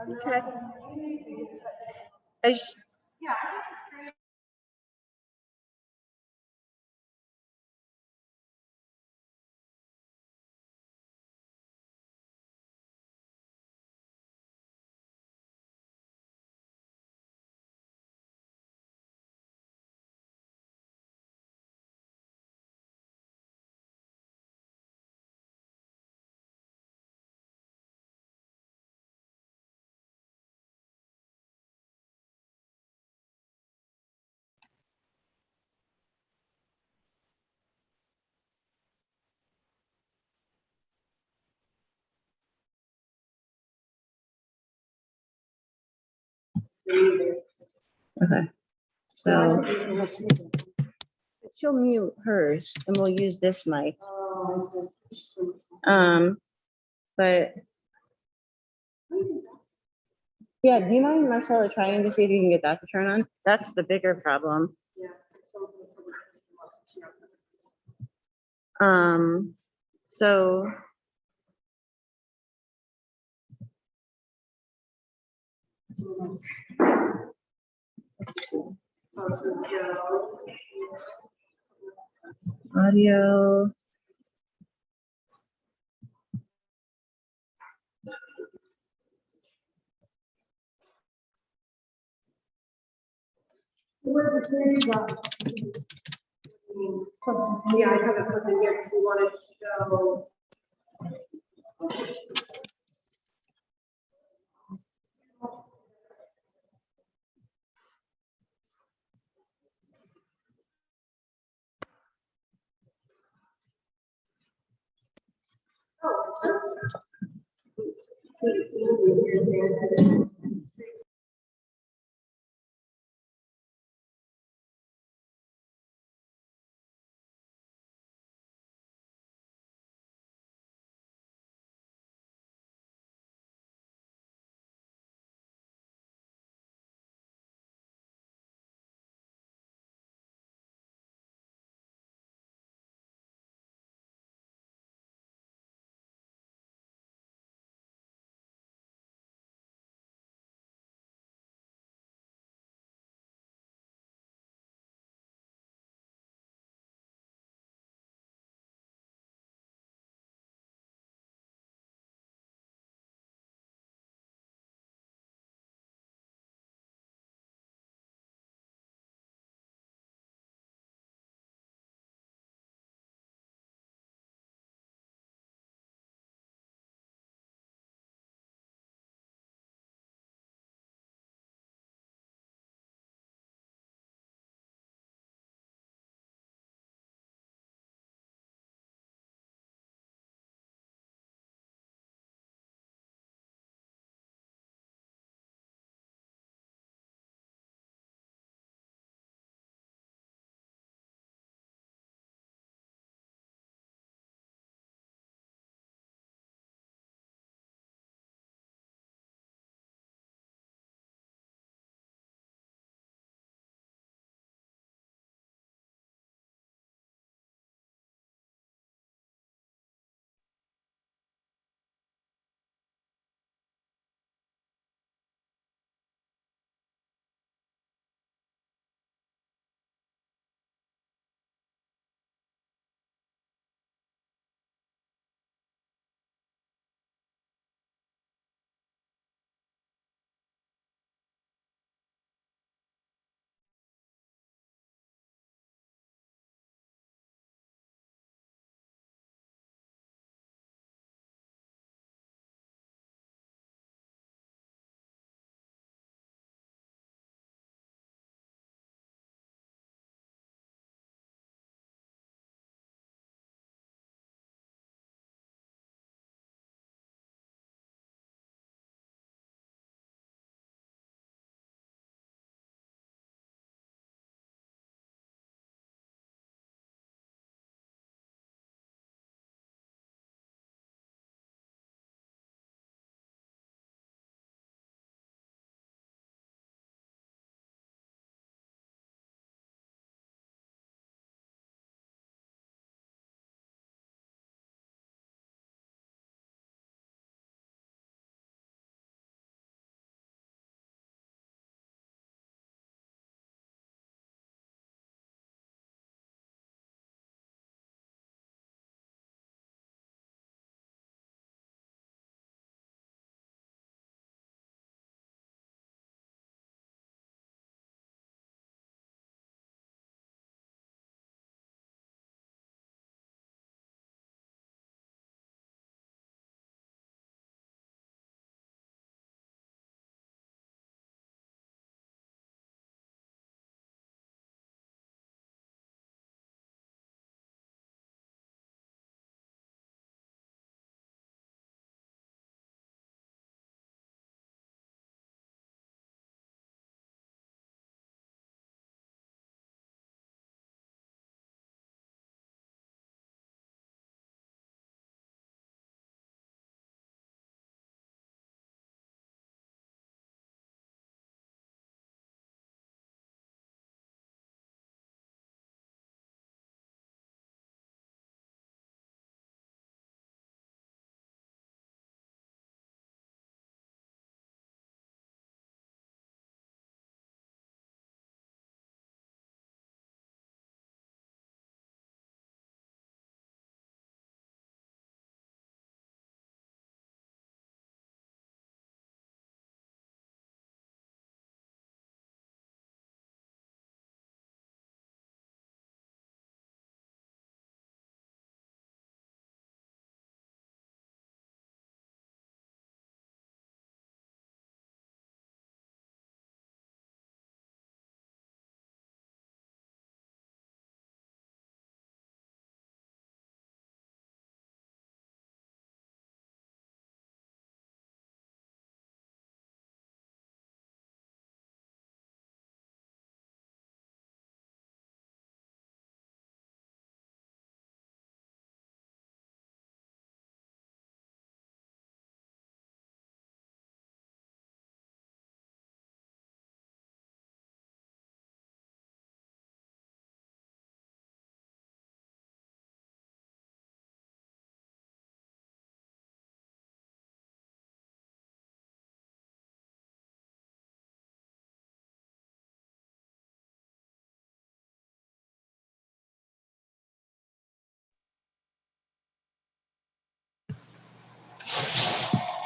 Okay. I sh- Okay, so she'll mute hers and we'll use this mic. But yeah, do you mind, Marcella, trying to see if you can get that to turn on? That's the bigger problem. So audio. Yeah, I have it put in here, if you want to show.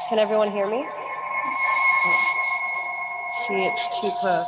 Can everyone hear me? See, it's too close.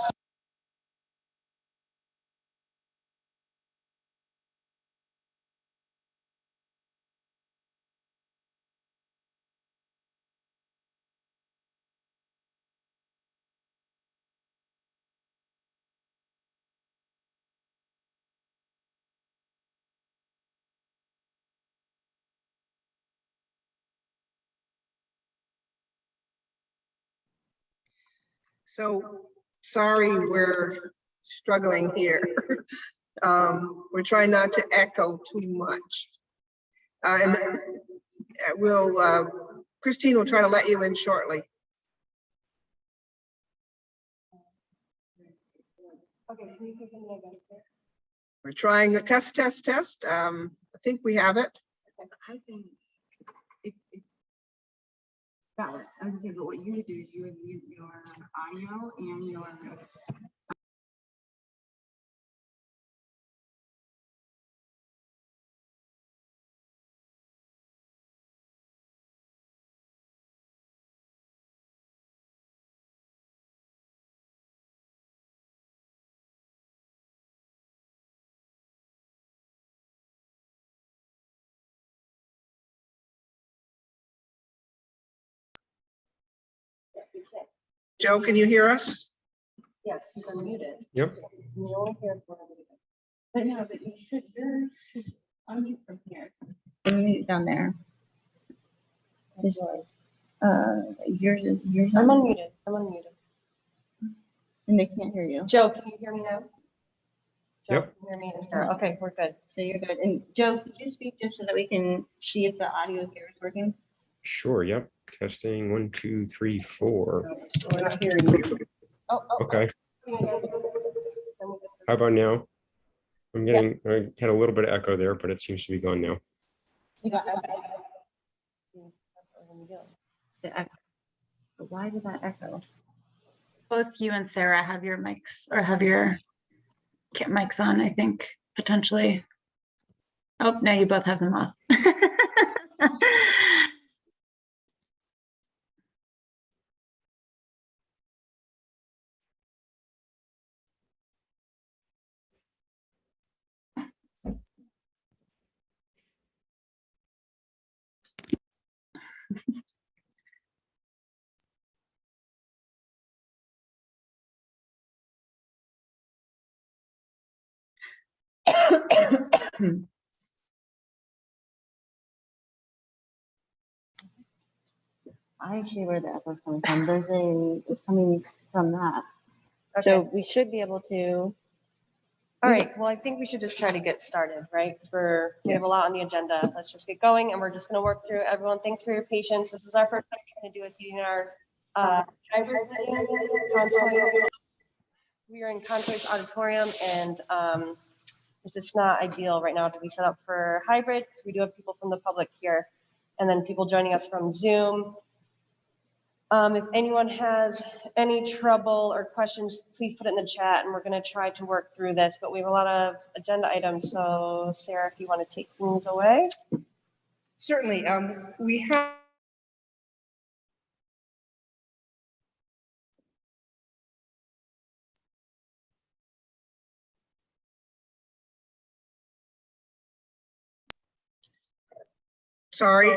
So, sorry, we're struggling here. We're trying not to echo too much. And Christine will try to let you in shortly. Okay, can you say something again? We're trying the test. I think we have it. I think that works. I was gonna say, but what you would do is you would mute your audio and your. Joe, can you hear us? Yes, he's unmuted. Yep. You only hear for a little bit. But no, but you should unmute from here. Unmute down there. Is, yours is yours. I'm on? unmuted. I'm unmuted. And they can't hear you. Joe, can you hear me now? Joe, Yep. can you hear me and Sarah? Okay, we're good. So you're good. And Joe, could you speak just so that we can see if the audio here is working? Sure. Yep. Testing 1, 2, 3, 4. We're not hearing you. Oh. Okay. How about now? I had a little bit of echo there, but it seems to be gone now. You got The echo. But why did that echo? Both you and Sarah have your mics or have your mics on, I think, potentially. Oh, no, you both have them off. I see where the echo's coming from. It's coming from that. So we should be able to. All right, well, I think we should just try to get started, right? Because we have a lot on the agenda. Let's just get going and we're just gonna work through everyone. Thanks for your patience. This is our first time trying to do a CDNR hybrid meeting. We are in Contour's auditorium and it's just not ideal right now to be set up for hybrid because we do have people from the public here and then people joining us from Zoom. If anyone has any trouble or questions, please put it in the chat and we're going to try to work through this, but we have a lot of agenda items. So Sarah, if you want to take things away. Certainly. We have. Sorry.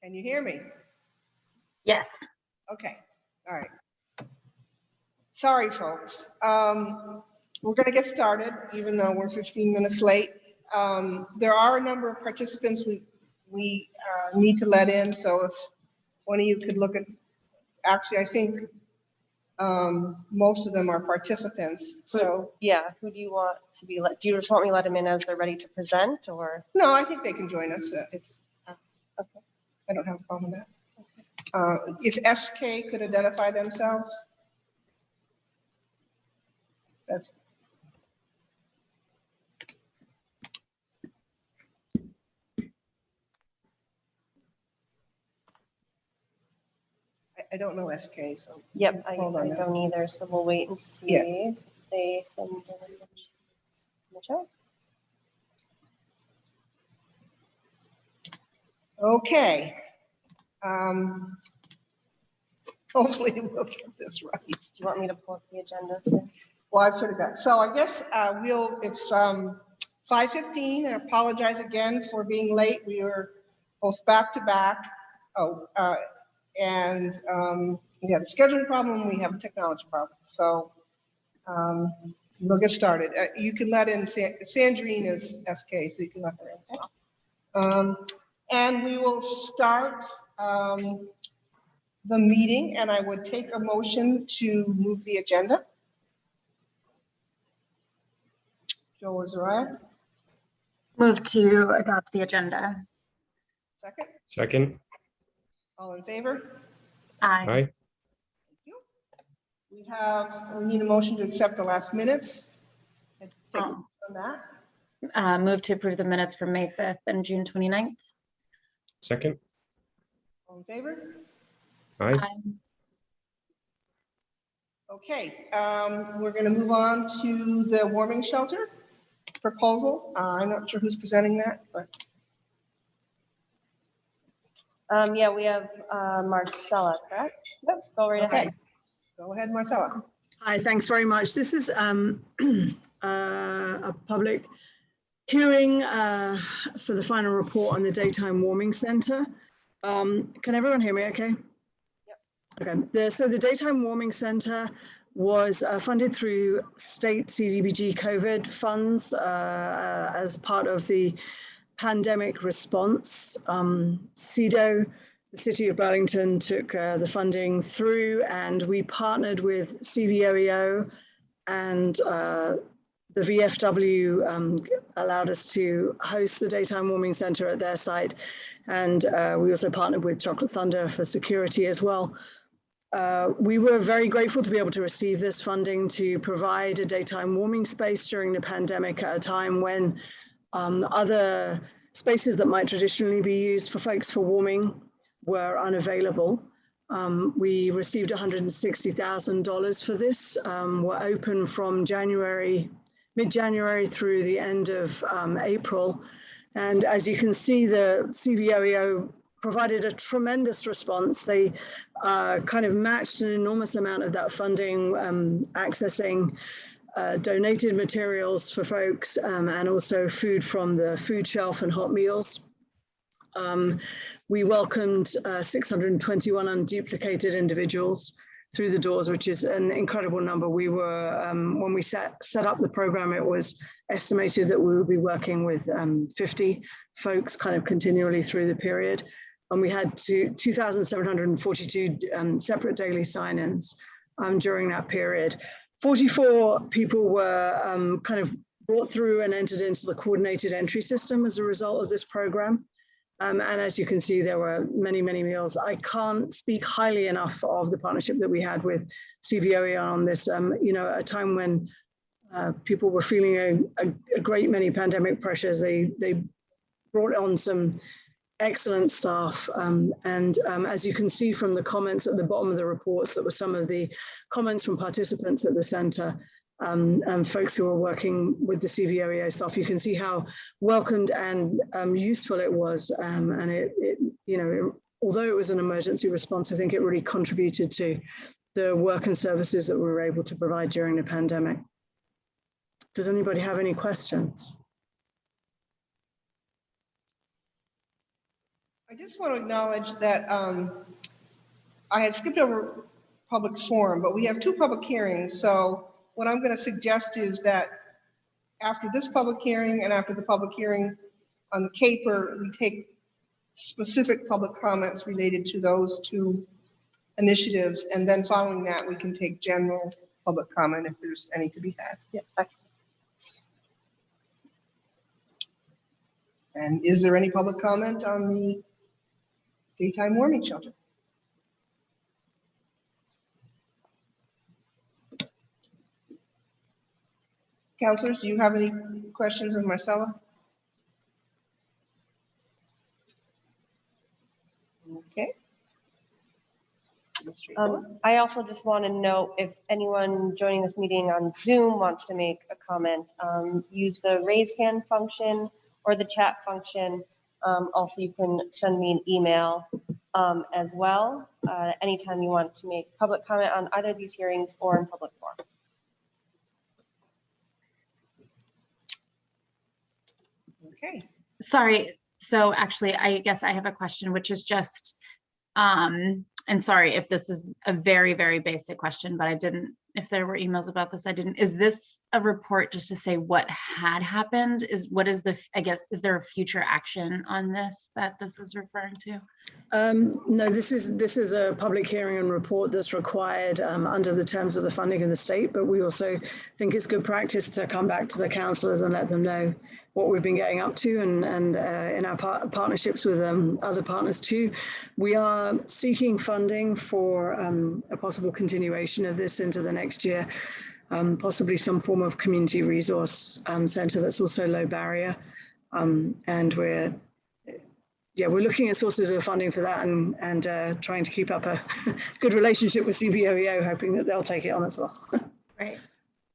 Can you hear me? Yes. Okay, all right. Sorry, folks. We're going to get started, even though we're 15 minutes late. There are a number of participants we need to let in, so if one of you could look at, actually, I think most of them are participants, so. Yeah, who do you want to be let? Do you just want me to let them in as they're ready to present or? No, I think they can join us. Okay. don't have a problem with that. If SK could identify themselves. That's. I don't know SK, so. Yep, I Hold on now. don't either, so we'll wait and see. Yeah. if they send in the chat. Okay. Hopefully we'll get this right. Do you want me to pull up the agenda? So? Well, I've sort of got, so I guess it's 5:15. I apologize again for being late. We were both back to back. And we have a scheduling problem, we have a technology problem. So we'll get started. You can let in, Sandrine is SK, so you can let her in as well. And we will start the meeting, and I would take a motion to move the agenda. Joe or Zariah, Move to adopt the agenda. second. Second, All in favor? Aye. aye, We need a motion to accept the last minutes. Take a Oh. vote on that. Move to approve the minutes from May 5th and June 29th. second, All in favor? aye, Okay, we're going to move on to the warming shelter proposal. I'm not sure who's presenting that, but Yeah, we have Marcella, correct? Yep, go right okay. ahead. Go ahead, Marcella. Hi, thanks very much. This is a public hearing for the final report on the Daytime Warming Center. Can everyone hear me okay? Yep. Okay, so the Daytime Warming Center was funded through state CDBG COVID funds as part of the pandemic response. CEDO, the City of Burlington, took the funding through, and we partnered with CVOEO, and the VFW allowed us to host the Daytime Warming Center at their site. And we also partnered with Chocolate Thunder for security as well. We were very grateful to be able to receive this funding to provide a daytime warming space during the pandemic at a time when other spaces that might traditionally be used for folks for warming were unavailable. We received $160,000 for this. We're open from mid-January through the end of April. And as you can see, the CVOEO provided a tremendous response. They kind of matched an enormous amount of that funding, accessing donated materials for folks and also food from the food shelf and hot meals. We welcomed 621 unduplicated individuals through the doors, which is an incredible number. We were, when we set up the program, it was estimated that we would be working with 50 folks kind of continually through the period. And we had 2,742 separate daily sign-ins during that period. 44 people were kind of brought through and entered into the coordinated entry system as a result of this program. And as you can see, there were many, many meals. I can't speak highly enough of the partnership that we had with CVOE on this, you know, at a time when people were feeling a great many pandemic pressures. They brought on some excellent staff. As you can see from the comments at the bottom of the reports, that were some of the comments from participants at the center and folks who are working with the CVOEO staff. You can see how welcomed and useful it was. And it, you know, although it was an emergency response, I think it really contributed to the work and services that we were able to provide during the pandemic. Does anybody have any questions? I just want to acknowledge that I had skipped over public forum, but we have 2 public hearings. So what I'm going to suggest is that after this public hearing and after the public hearing on the CAPER, we take specific public comments related to those 2 initiatives. And then following that, we can take general public comment if there's any to be had. Yeah, excellent. And is there any public comment on the daytime warming shelter. Counselors, do you have any questions of Marcella? Okay. I also just want to note, if anyone joining this meeting on Zoom wants to make a comment, use the raise hand function or the chat function. Also, you can send me an email as well, anytime you want to make public comment on either of these hearings or in public forum. Okay. Sorry. So actually, I guess I have a question, which is just, and sorry if this is a very, very basic question, but I didn't, if there were emails about this, I didn't. Is this a report just to say what had happened? What is the, I guess, is there a future action on this that this is referring to? No, this is a public hearing and report that's required under the terms of the funding of the state, but we also think it's good practice to come back to the councillors and let them know what we've been getting up to, and in our partnerships with other partners too. We are seeking funding for a possible continuation of this into the next year, possibly some form of community resource centre that's also low barrier, and we're looking at sources of funding for that, and trying to keep up a good relationship with CBOEO, hoping that they'll take it on as well. Right.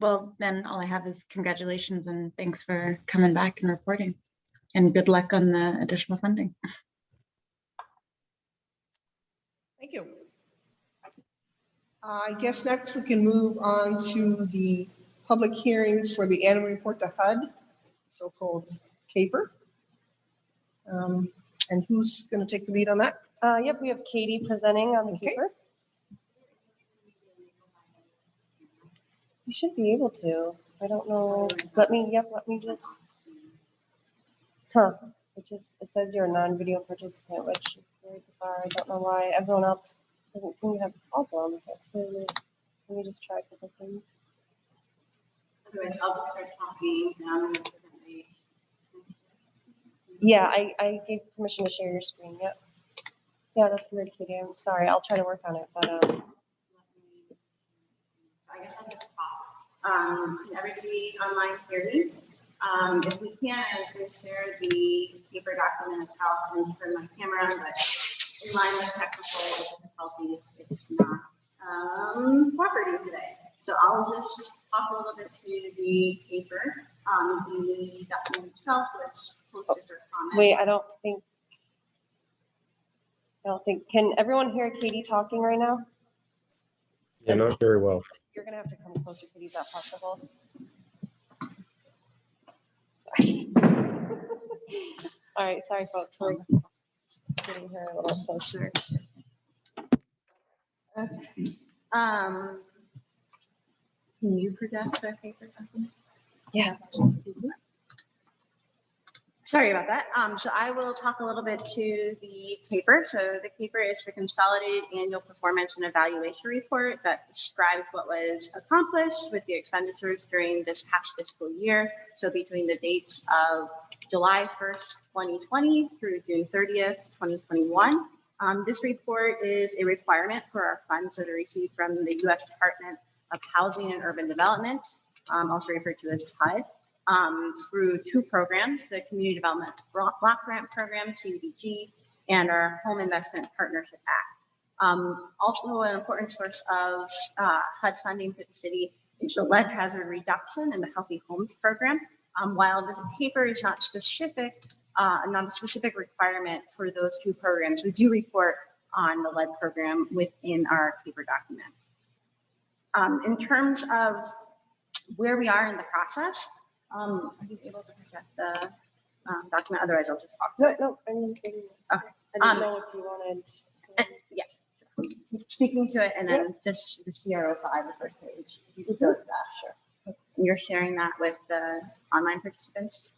Well, then all I have is congratulations and thanks for coming back and reporting, and good luck on the additional funding. Thank you. I guess next we can move on to the public hearing for the annual report to HUD, so-called CAPER. And who's going to take the lead on that? Yep, we have Katie presenting on the Okay. paper. You should be able to. I don't know. Let me just. Huh. It says you're a non-video participant, which is very bizarre. I don't know why everyone else doesn't seem to have problems. That's really weird. Let me just try a couple things. Otherwise, I'll just start talking. Yeah, I gave permission to share your screen. Yep. Yeah, that's weird, Katie. I'm sorry. I'll try to work on it, but I guess I'll just pop. Can everybody online hear me? If we can, I was going to share the paper document itself and turn my camera on, but in line with technical difficulties, it's not cooperating today. So I'll just talk a little bit to the paper. The document itself was posted for comment. wait, I don't think. Can everyone hear Katie talking right now? Yeah, not very well. You're gonna have to come closer, Katie. Is that possible? All right, sorry, folks. We're getting her a little closer. Okay. Can you project the paper document? Yeah. Sorry about that. So I will talk a little bit to the CAPER. So the CAPER is the Consolidated Annual Performance and Evaluation Report that describes what was accomplished with the expenditures during this past fiscal year. So between the dates of July 1st, 2020 through June 30th, 2021. This report is a requirement for our funds that are received from the U.S. Department of Housing and Urban Development, also referred to as HUD. Through two programs, the Community Development Block Grant Program, CDBG, and our Home Investment Partnership Act. Also an important source of HUD funding for the city is the lead hazard reduction and the Healthy Homes Program. While the paper is not specific, not a specific requirement for those two programs, we do report on the lead program within our paper documents. In terms of where we are in the process, are you able to project the document? Otherwise, I'll just talk. No, I'm thinking. Okay. I didn't know if you wanted. Yeah, speaking to it, and then just the CR05, the first page. You could go to that. Sure. You're sharing that with the online participants.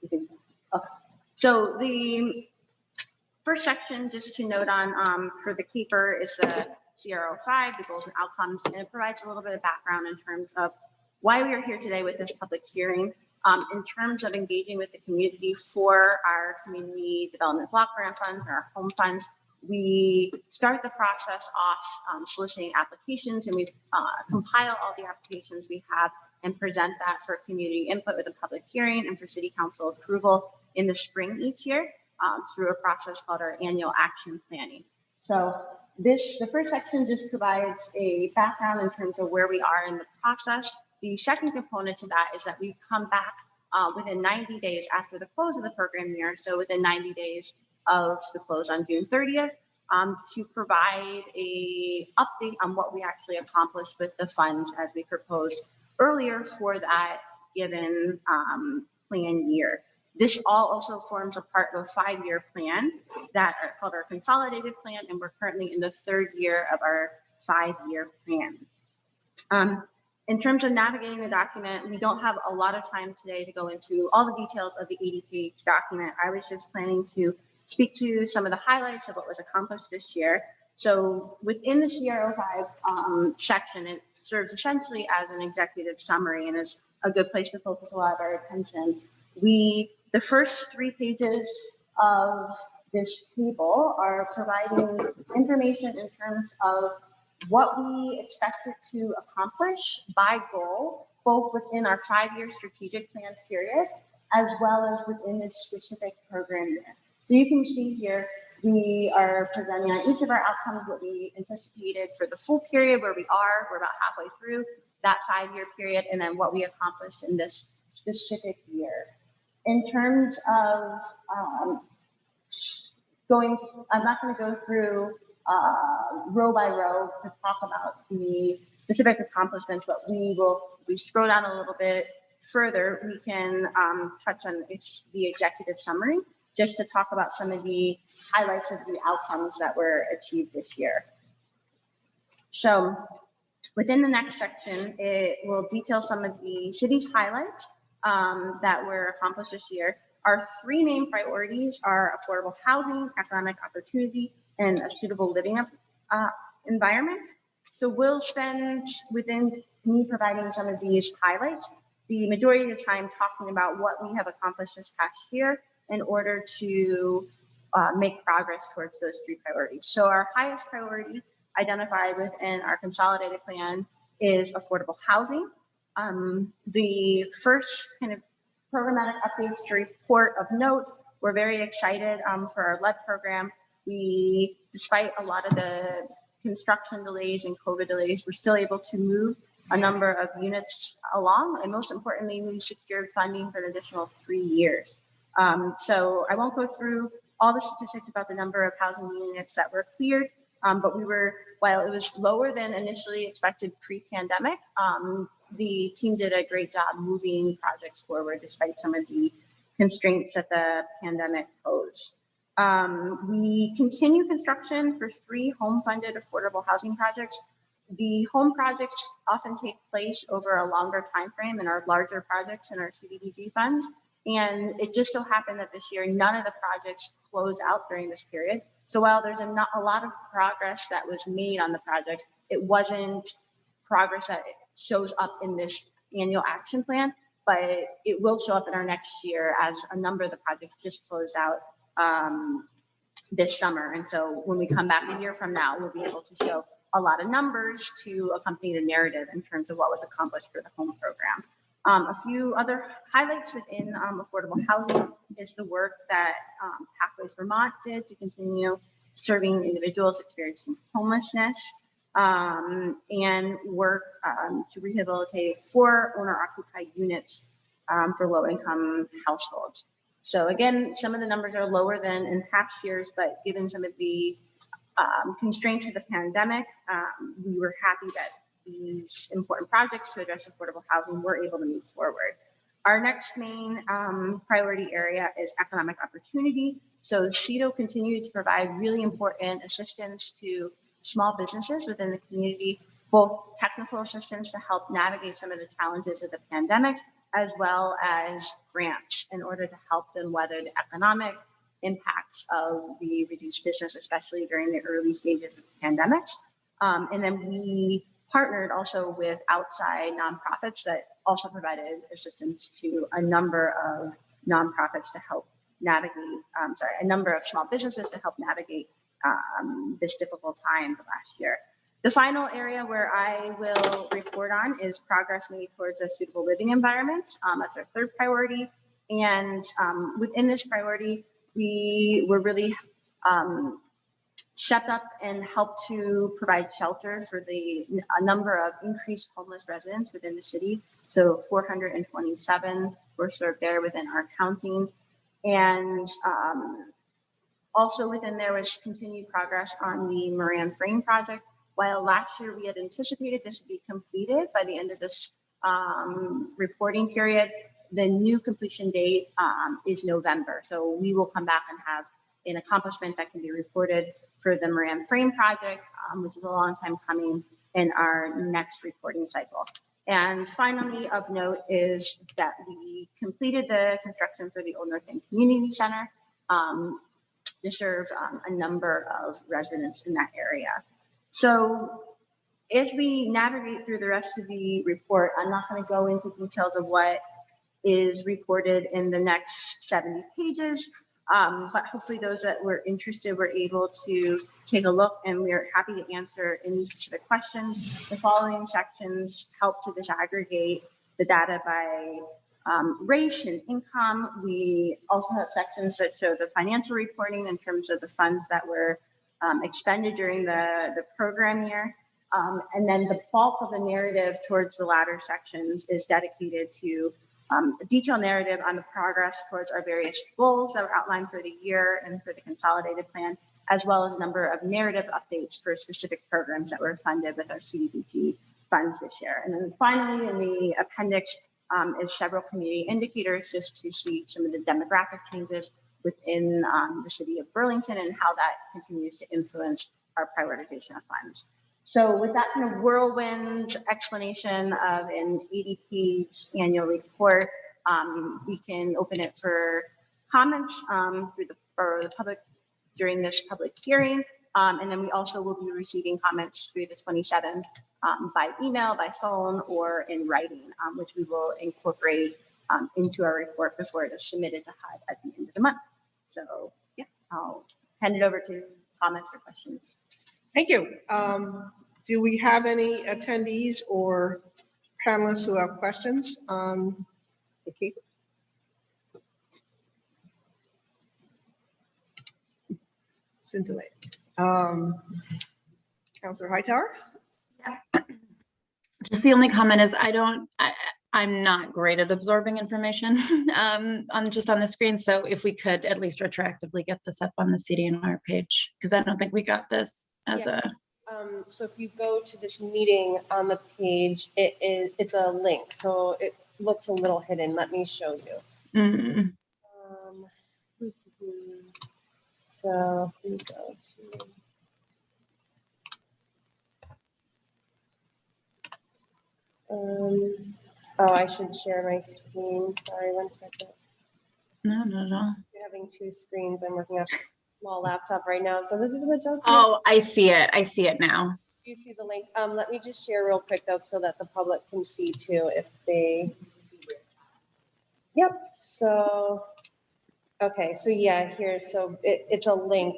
Okay. So the first section, just to note on for the CAPER, is the CR05, the goals and outcomes, and it provides a little bit of background in terms of why we are here today with this public hearing. In terms of engaging with the community for our community development block grant funds and our home funds, we start the process off soliciting applications, and we compile all the applications we have and present that for community input with a public hearing and for city council approval in the spring each year through a process called our annual action planning. So the first section just provides a background in terms of where we are in the process. The second component to that is that we come back within 90 days after the close of the program year, so within 90 days of the close on June 30th, to provide a update on what we actually accomplished with the funds as we proposed earlier for that given plan year. This all also forms a part of a 5-year plan that are called our consolidated plan, and we're currently in the 3rd year of our 5-year plan. In terms of navigating the document, we don't have a lot of time today to go into all the details of the 80-page document. I was just planning to speak to some of the highlights of what was accomplished this year. So within the CR05 section, it serves essentially as an executive summary and is a good place to focus a lot of our attention. The first 3 pages of this table are providing information in terms of what we expected to accomplish by goal, both within our 5-year strategic plan period, as well as within this specific program year. So you can see here, we are presenting on each of our outcomes what we anticipated for the full period where we are. We're about halfway through that 5-year period, and then what we accomplished in this specific year. In terms of I'm not going to go through row by row to talk about the specific accomplishments, but we scroll down a little bit further, we can touch on the executive summary, just to talk about some of the highlights of the outcomes that were achieved this year. So within the next section, it will detail some of the city's highlights that were accomplished this year. Our 3 main priorities are affordable housing, economic opportunity, and a suitable living environment. So we'll spend, within me providing some of these highlights, the majority of the time talking about what we have accomplished this past year in order to make progress towards those 3 priorities. So our highest priority identified within our consolidated plan is affordable housing. The first kind of programmatic updates to report of note, we're very excited for our lead program. Despite a lot of the construction delays and COVID delays, we're still able to move a number of units along. And most importantly, we secured funding for an additional 3 years. So I won't go through all the statistics about the number of housing units that were cleared, but while it was lower than initially expected pre-pandemic, the team did a great job moving projects forward despite some of the constraints that the pandemic posed. We continue construction for 3 home-funded affordable housing projects. The home projects often take place over a longer time frame and are larger projects in our CDBG funds. And it just so happened that this year, none of the projects closed out during this period. So while there's a lot of progress that was made on the projects, it wasn't progress that shows up in this annual action plan, but it will show up in our next year as a number of the projects just closed out this summer. And so when we come back a year from now, we'll be able to show a lot of numbers to accompany the narrative in terms of what was accomplished for the home program. A few other highlights within affordable housing is the work that Pathways Vermont did to continue serving individuals experiencing homelessness and work to rehabilitate 4 owner-occupied units for low-income households. So again, some of the numbers are lower than in past years, but given some of the constraints of the pandemic, we were happy that these important projects to address affordable housing were able to move forward. Our next main priority area is economic opportunity. So CEDO continued to provide really important assistance to small businesses within the community, both technical assistance to help navigate some of the challenges of the pandemic, as well as grants in order to help them weather the economic impacts of the reduced business, especially during the early stages of the pandemic. And then we partnered also with outside nonprofits that also provided assistance to a number of nonprofits to help navigate, a number of small businesses to help navigate this difficult time last year. The final area where I will report on is progress made towards a suitable living environment. That's our third priority. And within this priority, we were really stepped up and helped to provide shelter for a number of increased homeless residents within the city. So 427 were served there within our counting. And also within there was continued progress on the Moran Frame project. While last year we had anticipated this would be completed by the end of this reporting period, the new completion date is November. So we will come back and have an accomplishment that can be reported for the Moran Frame project, which is a long time coming in our next reporting cycle. And finally of note is that we completed the construction for the Old North End Community Center to serve a number of residents in that area. So as we navigate through the rest of the report, I'm not going to go into details of what is reported in the next 70 pages, but hopefully those that were interested were able to take a look, and we're happy to answer any specific questions. The following sections help to disaggregate the data by race and income. We also have sections that show the financial reporting in terms of the funds that were expended during the program year. And then the bulk of the narrative towards the latter sections is dedicated to a detailed narrative on the progress towards our various goals that were outlined for the year and for the consolidated plan, as well as a number of narrative updates for specific programs that were funded with our CDBG funds this year. And then finally, in the appendix is several community indicators just to see some of the demographic changes within the city of Burlington and how that continues to influence our prioritization of funds. So with that kind of whirlwind explanation of an 80-page annual report, we can open it for comments through the public during this public hearing. And then we also will be receiving comments through the 27th by email, by phone, or in writing, which we will incorporate into our report before it is submitted to HUD at the end of the month. So yeah, I'll hand it over to comments or questions. Thank you. Do we have any attendees or panelists who have questions on the case? Scintillate. Councilor Hightower? Just the only comment is I'm not great at absorbing information on the screen. So if we could at least retroactively get this up on the CDNR page, because I don't think we got this as so if you go to this meeting on the page, it's a link. So it looks a little hidden. Let me show you. So we go to. Oh, I should share my screen. Sorry, 1 second. No. You're having two screens. I'm working off a small laptop right now. So this is an adjustment. Oh, I see it. I see it now. Do you see the link? Let me just share real quick though, so that the public can see too if they. Yep. So, okay. So yeah, here. So it's a link.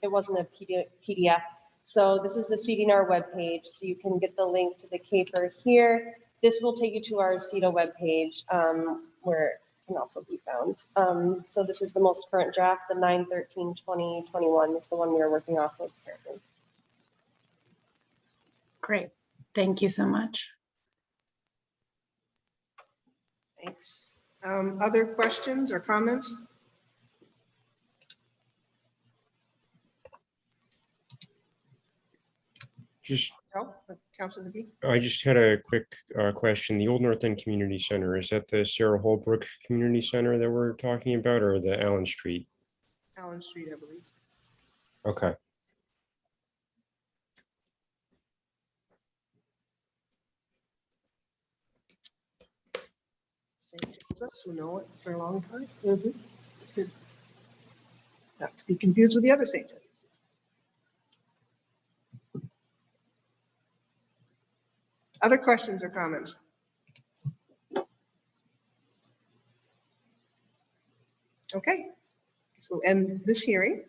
It wasn't a PDF. So this is the CDNR webpage. So you can get the link to the CAPER here. This will take you to our CETA webpage where it can also be found. So this is the most current draft, the 9/13/2021. It's the one we are working off of currently. Great. Thank you so much. Thanks. Other questions or comments? No, Councilor McGee. I just had a quick question. The Old North End Community Center, is that the Sarah Holbrook Community Center that we're talking about, or the Allen Street? Allen Street, I believe. Okay. St. Joseph's, who know it for a long time. Not to be confused with the other St. Joseph's. Other questions or comments? Okay, so we'll end this hearing.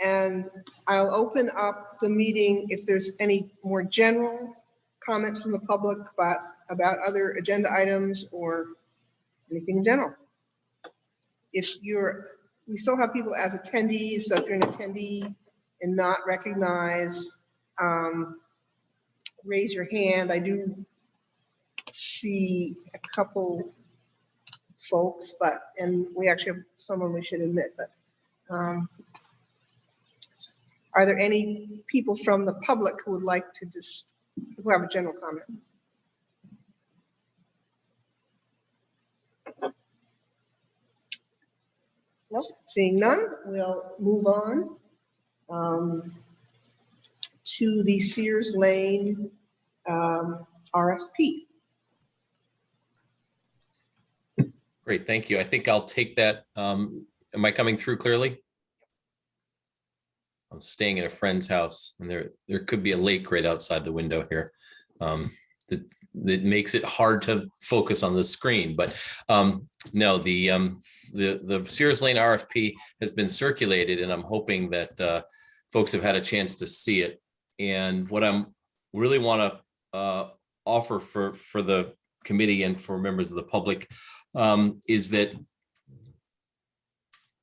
And I'll open up the meeting if there's any more general comments from the public about other agenda items or anything in general. We still have people as attendees, so if you're an attendee and not recognized, raise your hand. I do see a couple folks, and we actually have someone we should admit, but are there any people from the public who would like to who have a general comment? Nope, seeing none, we'll move on to the Sears Lane RFP. Great, thank you. I think I'll take that. Am I coming through clearly? I'm staying at a friend's house, and there could be a lake right outside the window here. That makes it hard to focus on the screen. But no, the Sears Lane RFP has been circulated, and I'm hoping that folks have had a chance to see it. And what I'm really want to offer for the committee and for members of the public is that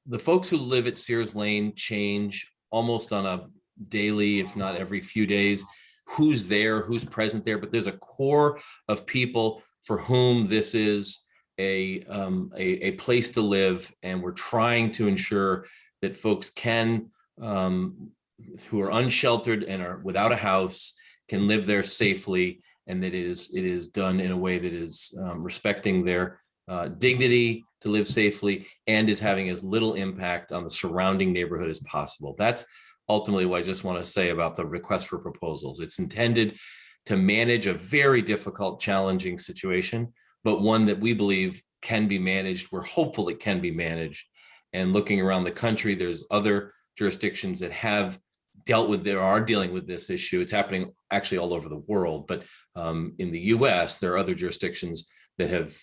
the folks who live at Sears Lane change almost on a daily, if not every few days, who's there, who's present there. But there's a core of people for whom this is a place to live, and we're trying to ensure that folks can, who are unsheltered and are without a house, can live there safely, and that it is done in a way that is respecting their dignity to live safely and is having as little impact on the surrounding neighborhood as possible. That's ultimately what I just want to say about the request for proposals. It's intended to manage a very difficult, challenging situation, but one that we believe can be managed. We're hopeful it can be managed. And looking around the country, there's other jurisdictions that have are dealing with this issue. It's happening actually all over the world, but in the US, there are other jurisdictions that have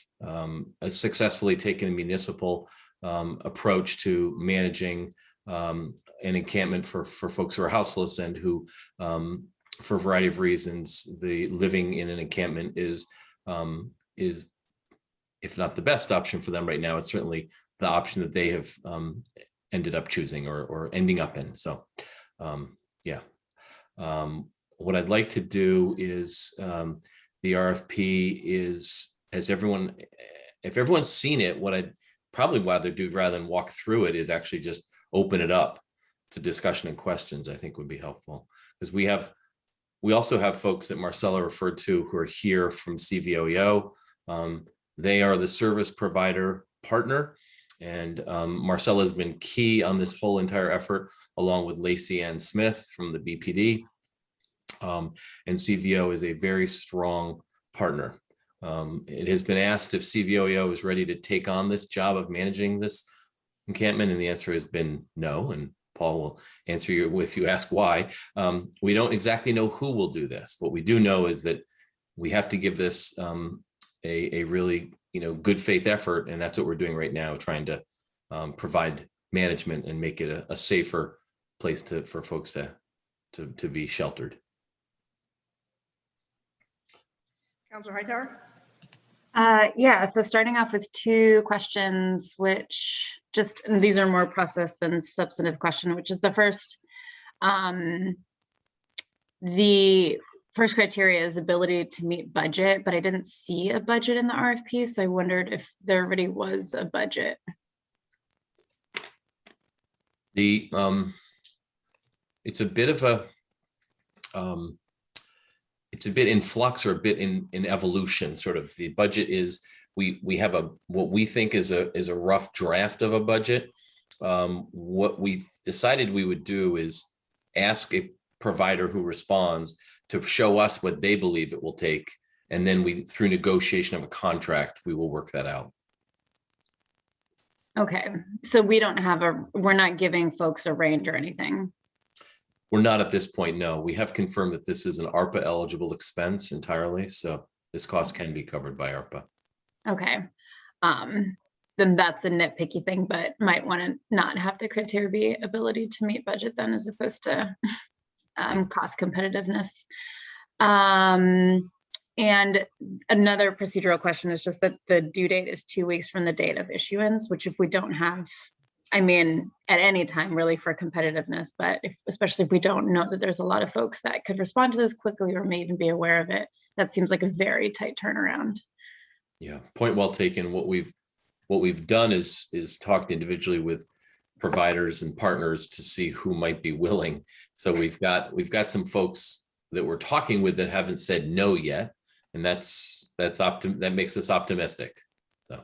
successfully taken a municipal approach to managing an encampment for folks who are houseless and who, for a variety of reasons, the living in an encampment is, if not the best option for them right now, it's certainly the option that they have ended up choosing or ending up in. So, yeah. What I'd like to do is the RFP is, if everyone's seen it, what I'd probably rather do rather than walk through it is actually just open it up to discussion and questions. I think would be helpful, because we also have folks that Marcella referred to who are here from CVOEO. They are the service provider partner, and Marcella has been key on this whole entire effort, along with Lacey Ann Smith from the BPD. And CVO is a very strong partner. It has been asked if CVOEO is ready to take on this job of managing this encampment, and the answer has been no. And Paul will answer you if you ask why. We don't exactly know who will do this. What we do know is that we have to give this a really good faith effort, and that's what we're doing right now, trying to provide management and make it a safer place for folks to be sheltered. Councilor Hightower? Yeah, so starting off with two questions, which these are more process than substantive question, which is the first. The first criteria is ability to meet budget, but I didn't see a budget in the RFP, so I wondered if there already was a budget. It's a bit of it's a bit in flux, or a bit in evolution. Sort of the budget is, we have what we think is a rough draft of a budget. What we decided we would do is ask a provider who responds to show us what they believe it will take, and then through negotiation of a contract, we will work that out. Okay, so we're not giving folks a range or anything. We're not at this point, no. We have confirmed that this is an ARPA eligible expense entirely, so this cost can be covered by ARPA. Okay. Then that's a nitpicky thing, but might want to not have the criteria be ability to meet budget then, as opposed to cost competitiveness. And another procedural question is just that the due date is 2 weeks from the date of issuance, which if we don't have, I mean, at any time really for competitiveness, but especially if we don't know that there's a lot of folks that could respond to this quickly or may even be aware of it, that seems like a very tight turnaround. Yeah, point well taken. What we've done is talked individually with providers and partners to see who might be willing. So we've got some folks that we're talking with that haven't said no yet, and that makes us optimistic. So,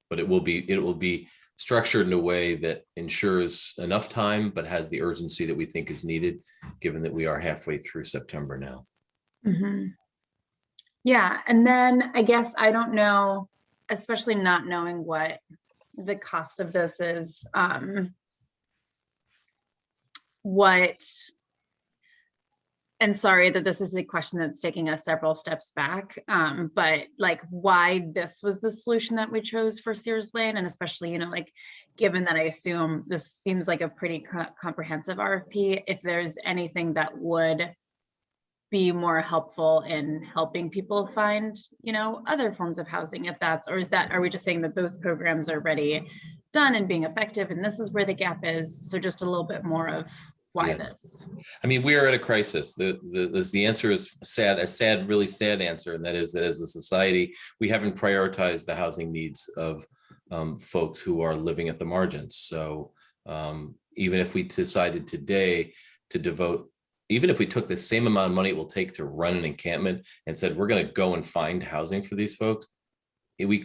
but it will be structured in a way that ensures enough time, but has the urgency that we think is needed, given that we are halfway through September now. Mm-hmm. Yeah, and then I guess I don't know, especially not knowing what the cost of this is, and sorry that this is a question that's taking us several steps back, but like why this was the solution that we chose for Sears Lane, and especially, you know, like given that I assume this seems like a pretty comprehensive RFP, if there's anything that would be more helpful in helping people find, you know, other forms of housing, if that's, or are we just saying that those programs are already done and being effective and this is where the gap is? So just a little bit more of why this. I mean, we are at a crisis. The answer is really sad answer. And that is that as a society, we haven't prioritized the housing needs of folks who are living at the margins. So even if we decided today to devote, even if we took the same amount of money it will take to run an encampment and said, we're going to go and find housing for these folks, we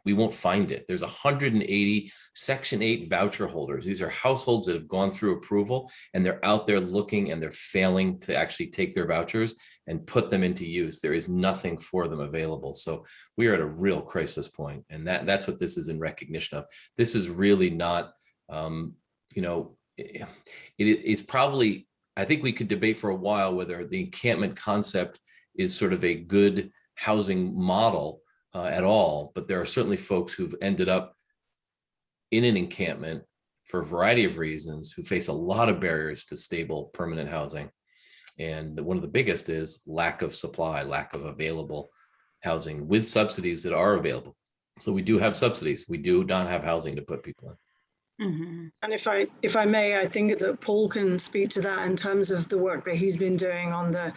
won't find it. There's 180 Section 8 voucher holders. These are households that have gone through approval and they're out there looking and they're failing to actually take their vouchers and put them into use. There is nothing for them available. So we are at a real crisis point, and that's what this is in recognition of. This is really not, it's probably, I think we could debate for a while whether the encampment concept is sort of a good housing model at all, but there are certainly folks who've ended up in an encampment for a variety of reasons who face a lot of barriers to stable permanent housing. And one of the biggest is lack of supply, lack of available housing with subsidies that are available. So we do have subsidies. We do not have housing to put people in. Mm-hmm. And if I may, I think that Paul can speak to that in terms of the work that he's been doing on the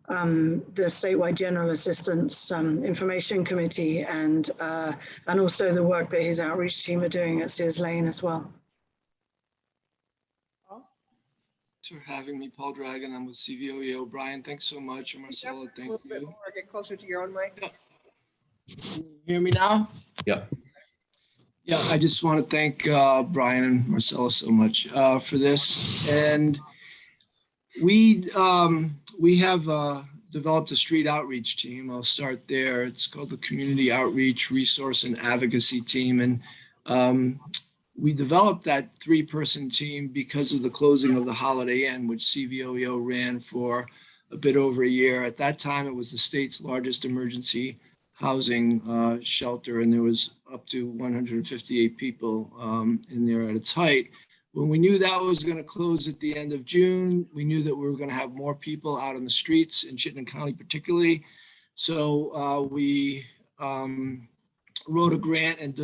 statewide general assistance information committee, and also the work that his outreach team are doing at Sears Lane as well. Thanks for having me, Paul Dragon. I'm with CVOEO. Brian, thanks so much. And Marcella, thank you. Get closer to your own mic. Yeah. Can you hear me now? Yeah. Yeah, I just want to thank Brian and Marcella so much for this. And we have developed a street outreach team. I'll start there. It's called the Community Outreach Resource and Advocacy Team. And we developed that 3-person team because of the closing of the Holiday Inn, which CVOEO ran for a bit over a year. At that time, it was the state's largest emergency housing shelter, and there was up to 158 people in there at its height. When we knew that was going to close at the end of June, we knew that we were going to have more people out on the streets in Chittenden County particularly. So we wrote a grant and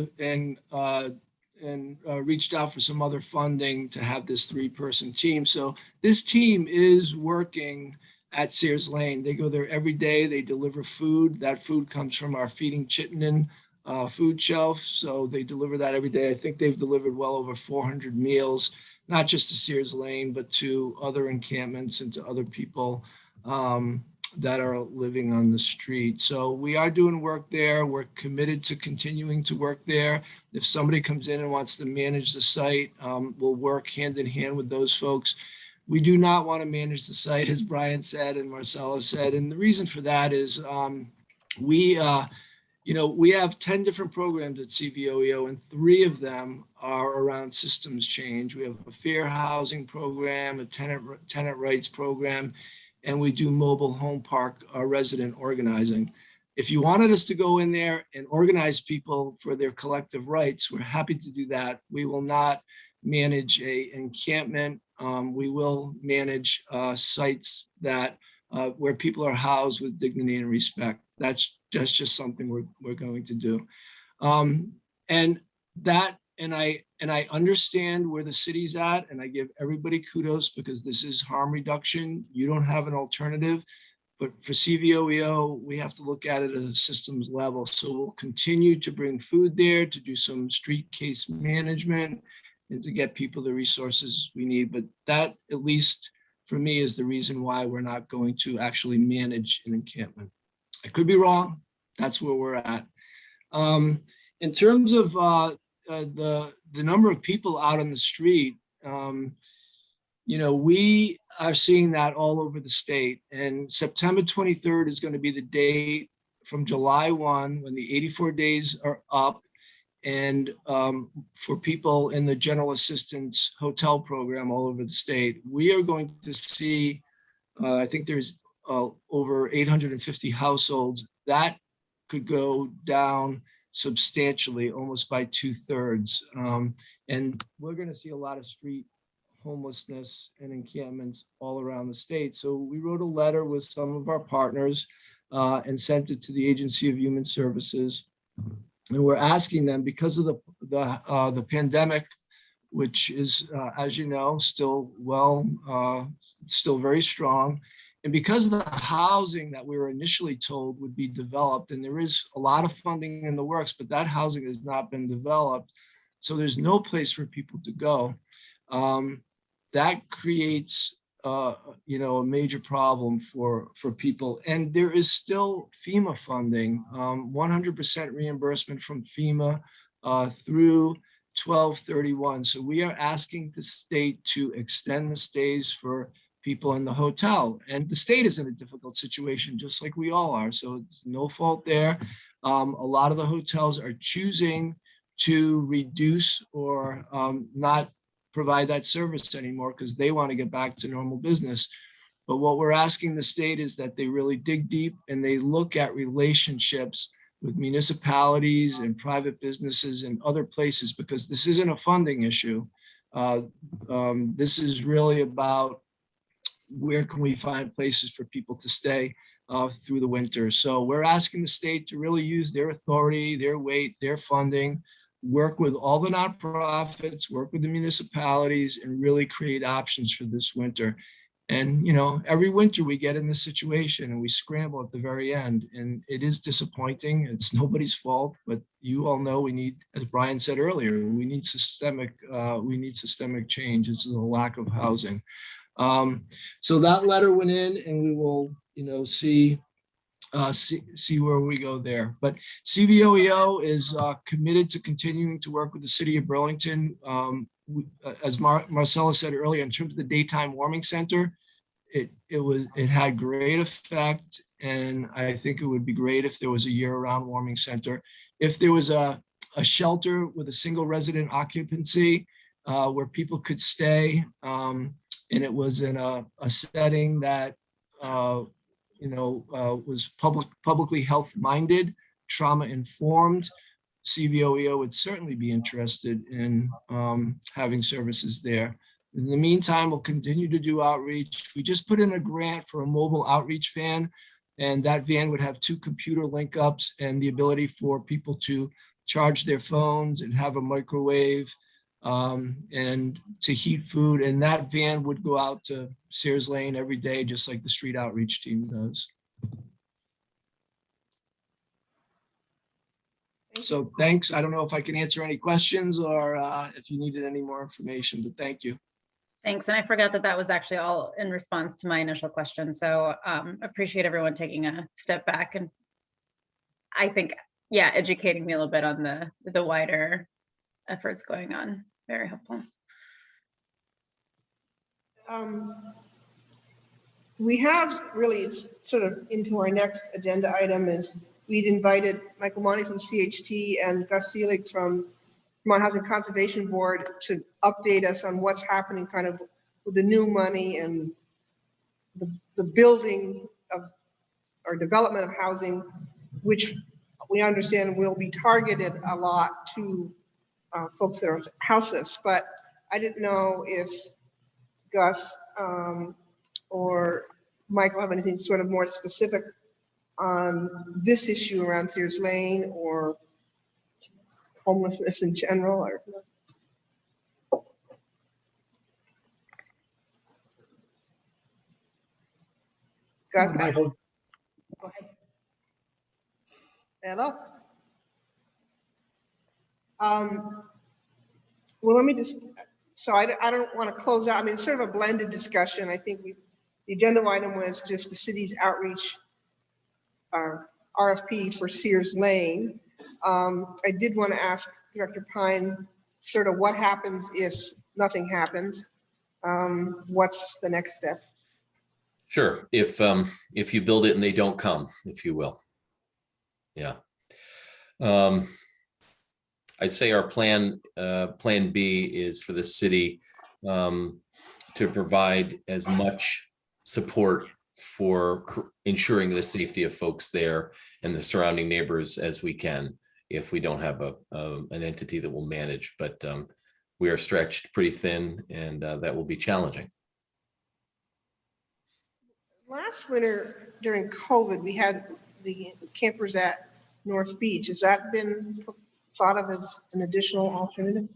reached out for some other funding to have this 3-person team. So this team is working at Sears Lane. They go there every day. They deliver food. That food comes from our Feeding Chittenden food shelf. So they deliver that every day. I think they've delivered well over 400 meals, not just to Sears Lane, but to other encampments and to other people that are living on the street. So we are doing work there. We're committed to continuing to work there. If somebody comes in and wants to manage the site, we'll work hand in hand with those folks. We do not want to manage the site, as Brian said and Marcella said. And the reason for that is We have 10 different programs at CVOEO, and 3 of them are around systems change. We have a fair housing program, a tenant rights program, and we do mobile home park resident organizing. If you wanted us to go in there and organize people for their collective rights, we're happy to do that. We will not manage a encampment. We will manage sites that where people are housed with dignity and respect. That's just something we're going to do. And I understand where the city's at, and I give everybody kudos because this is harm reduction. You don't have an alternative. But for CVOEO, we have to look at it at a systems level. So we'll continue to bring food there, to do some street case management, and to get people the resources we need. But that, at least for me, is the reason why we're not going to actually manage an encampment. I could be wrong. That's where we're at. In terms of the number of people out on the street, we are seeing that all over the state. And September 23rd is going to be the date from July 1 when the 84 days are up. And for people in the general assistance hotel program all over the state, we are going to see, I think there's over 850 households that could go down substantially, almost by 2/3. And we're going to see a lot of street homelessness and encampments all around the state. So we wrote a letter with some of our partners and sent it to the Agency of Human Services. And we're asking them, because of the pandemic, which is, as you know, still very strong, and because of the housing that we were initially told would be developed, and there is a lot of funding in the works, but that housing has not been developed. So there's no place for people to go. That creates, a major problem for people. And there is still FEMA funding, 100% reimbursement from FEMA through 12/31. So we are asking the state to extend the stays for people in the hotel. And the state is in a difficult situation, just like we all are. So it's no fault there. A lot of the hotels are choosing to reduce or not provide that service anymore because they want to get back to normal business. But what we're asking the state is that they really dig deep and they look at relationships with municipalities and private businesses and other places, because this isn't a funding issue. This is really about where can we find places for people to stay through the winter. So we're asking the state to really use their authority, their weight, their funding, work with all the nonprofits, work with the municipalities, and really create options for this winter. And, every winter we get in this situation and we scramble at the very end, and it is disappointing. It's nobody's fault, but you all know we need, as Brian said earlier, we need systemic change. It's the lack of housing. So that letter went in, and we will, see where we go there. But CVOEO is committed to continuing to work with the city of Burlington. As Marcella said earlier, in terms of the daytime warming center, it had great effect, and I think it would be great if there was a year-round warming center. If there was a shelter with a single resident occupancy where people could stay, and it was in a setting that was publicly health-minded, trauma-informed, CVOEO would certainly be interested in having services there. In the meantime, we'll continue to do outreach. We just put in a grant for a mobile outreach van, and that van would have 2 computer link ups and the ability for people to charge their phones and have a microwave and to heat food. And that van would go out to Sears Lane every day, just like the street outreach team does. So thanks. I don't know if I can answer any questions or if you needed any more information, but thank you. Thanks. And I forgot that was actually all in response to my initial question. So appreciate everyone taking a step back. And I think, educating me a little bit on the wider efforts going on. Very helpful. We have really, it's sort of into our next agenda item is we'd invited Michael Monty from CHT and Gus Seelig from Vermont Housing Conservation Board to update us on what's happening kind of with the new money and the building of or development of housing, which we understand will be targeted a lot to folks that are houseless. But I didn't know if Gus or Michael have anything sort of more specific on this issue around Sears Lane or homelessness in general, or Gus. Michael, Go ahead. Hello. Well, let me just, so I don't want to close out. I mean, it's sort of a blended discussion. I think the agenda item was just the city's outreach RFP for Sears Lane. I did want to ask Director Pine sort of what happens if nothing happens. What's the next step? Sure. If you build it and they don't come, if you will. Yeah. I'd say our plan B is for the city to provide as much support for ensuring the safety of folks there and the surrounding neighbors as we can, if we don't have an entity that will manage. But we are stretched pretty thin, and that will be challenging. Last winter during COVID, we had the campers at North Beach. Has that been thought of as an additional alternative?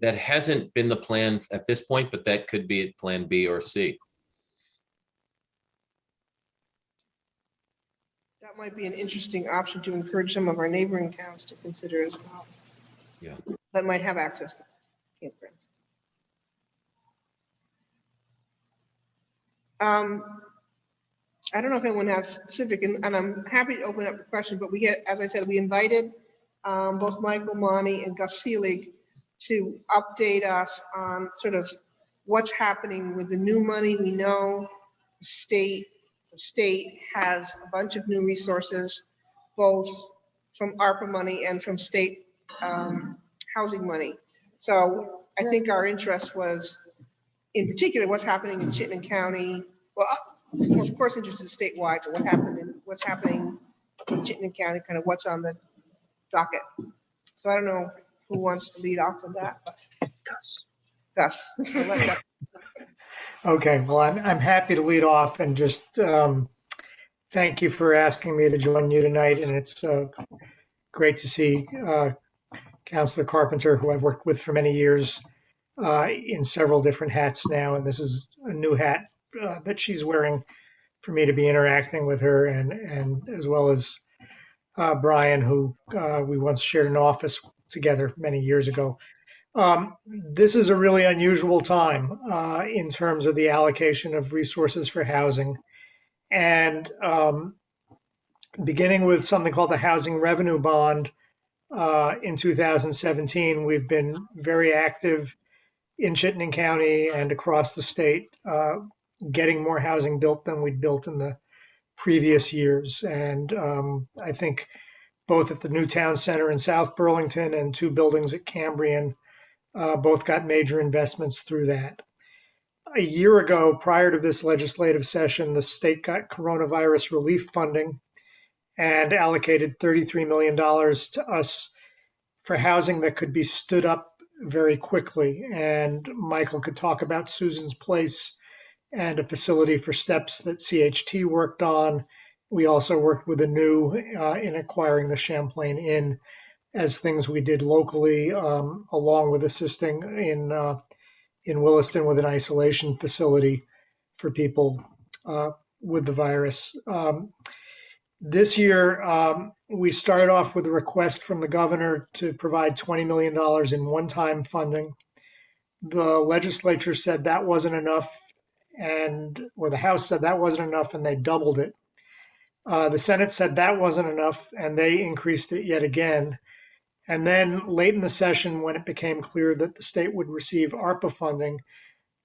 That hasn't been the plan at this point, but that could be plan B or C. That might be an interesting option to encourage some of our neighboring towns to consider as well. Yeah. That might have access to campgrounds. I don't know if anyone has specific, and I'm happy to open up the question, but we get, as I said, we invited both Michael Monty and Gus Seelig to update us on sort of what's happening with the new money. We know the state has a bunch of new resources, both from ARPA money and from state housing money. So I think our interest was, in particular, what's happening in Chittenden County. Well, of course, interested statewide, but what's happening in Chittenden County, kind of what's on the docket. So I don't know who wants to lead off on that, but Gus. So let Gus. okay, well, I'm happy to lead off and just thank you for asking me to join you tonight. And it's great to see Councilor Carpenter, who I've worked with for many years in several different hats now. And this is a new hat that she's wearing for me to be interacting with her, and as well as Brian, who we once shared an office together many years ago. This is a really unusual time in terms of the allocation of resources for housing. And beginning with something called the Housing Revenue Bond in 2017, we've been very active in Chittenden County and across the state, getting more housing built than we'd built in the previous years. And I think both at the new town center in South Burlington and 2 buildings at Cambrian both got major investments through that. A year ago, prior to this legislative session, the state got coronavirus relief funding and allocated $33 million to us for housing that could be stood up very quickly. And Michael could talk about Susan's Place and a facility for steps that CHT worked on. We also worked with Anu in acquiring the Champlain Inn as things we did locally, along with assisting in Williston with an isolation facility for people with the virus. This year, we started off with a request from the governor to provide $20 million in one-time funding. The legislature said that wasn't enough, or the House said that wasn't enough, and they doubled it. The Senate said that wasn't enough, and they increased it yet again. And then late in the session, when it became clear that the state would receive ARPA funding,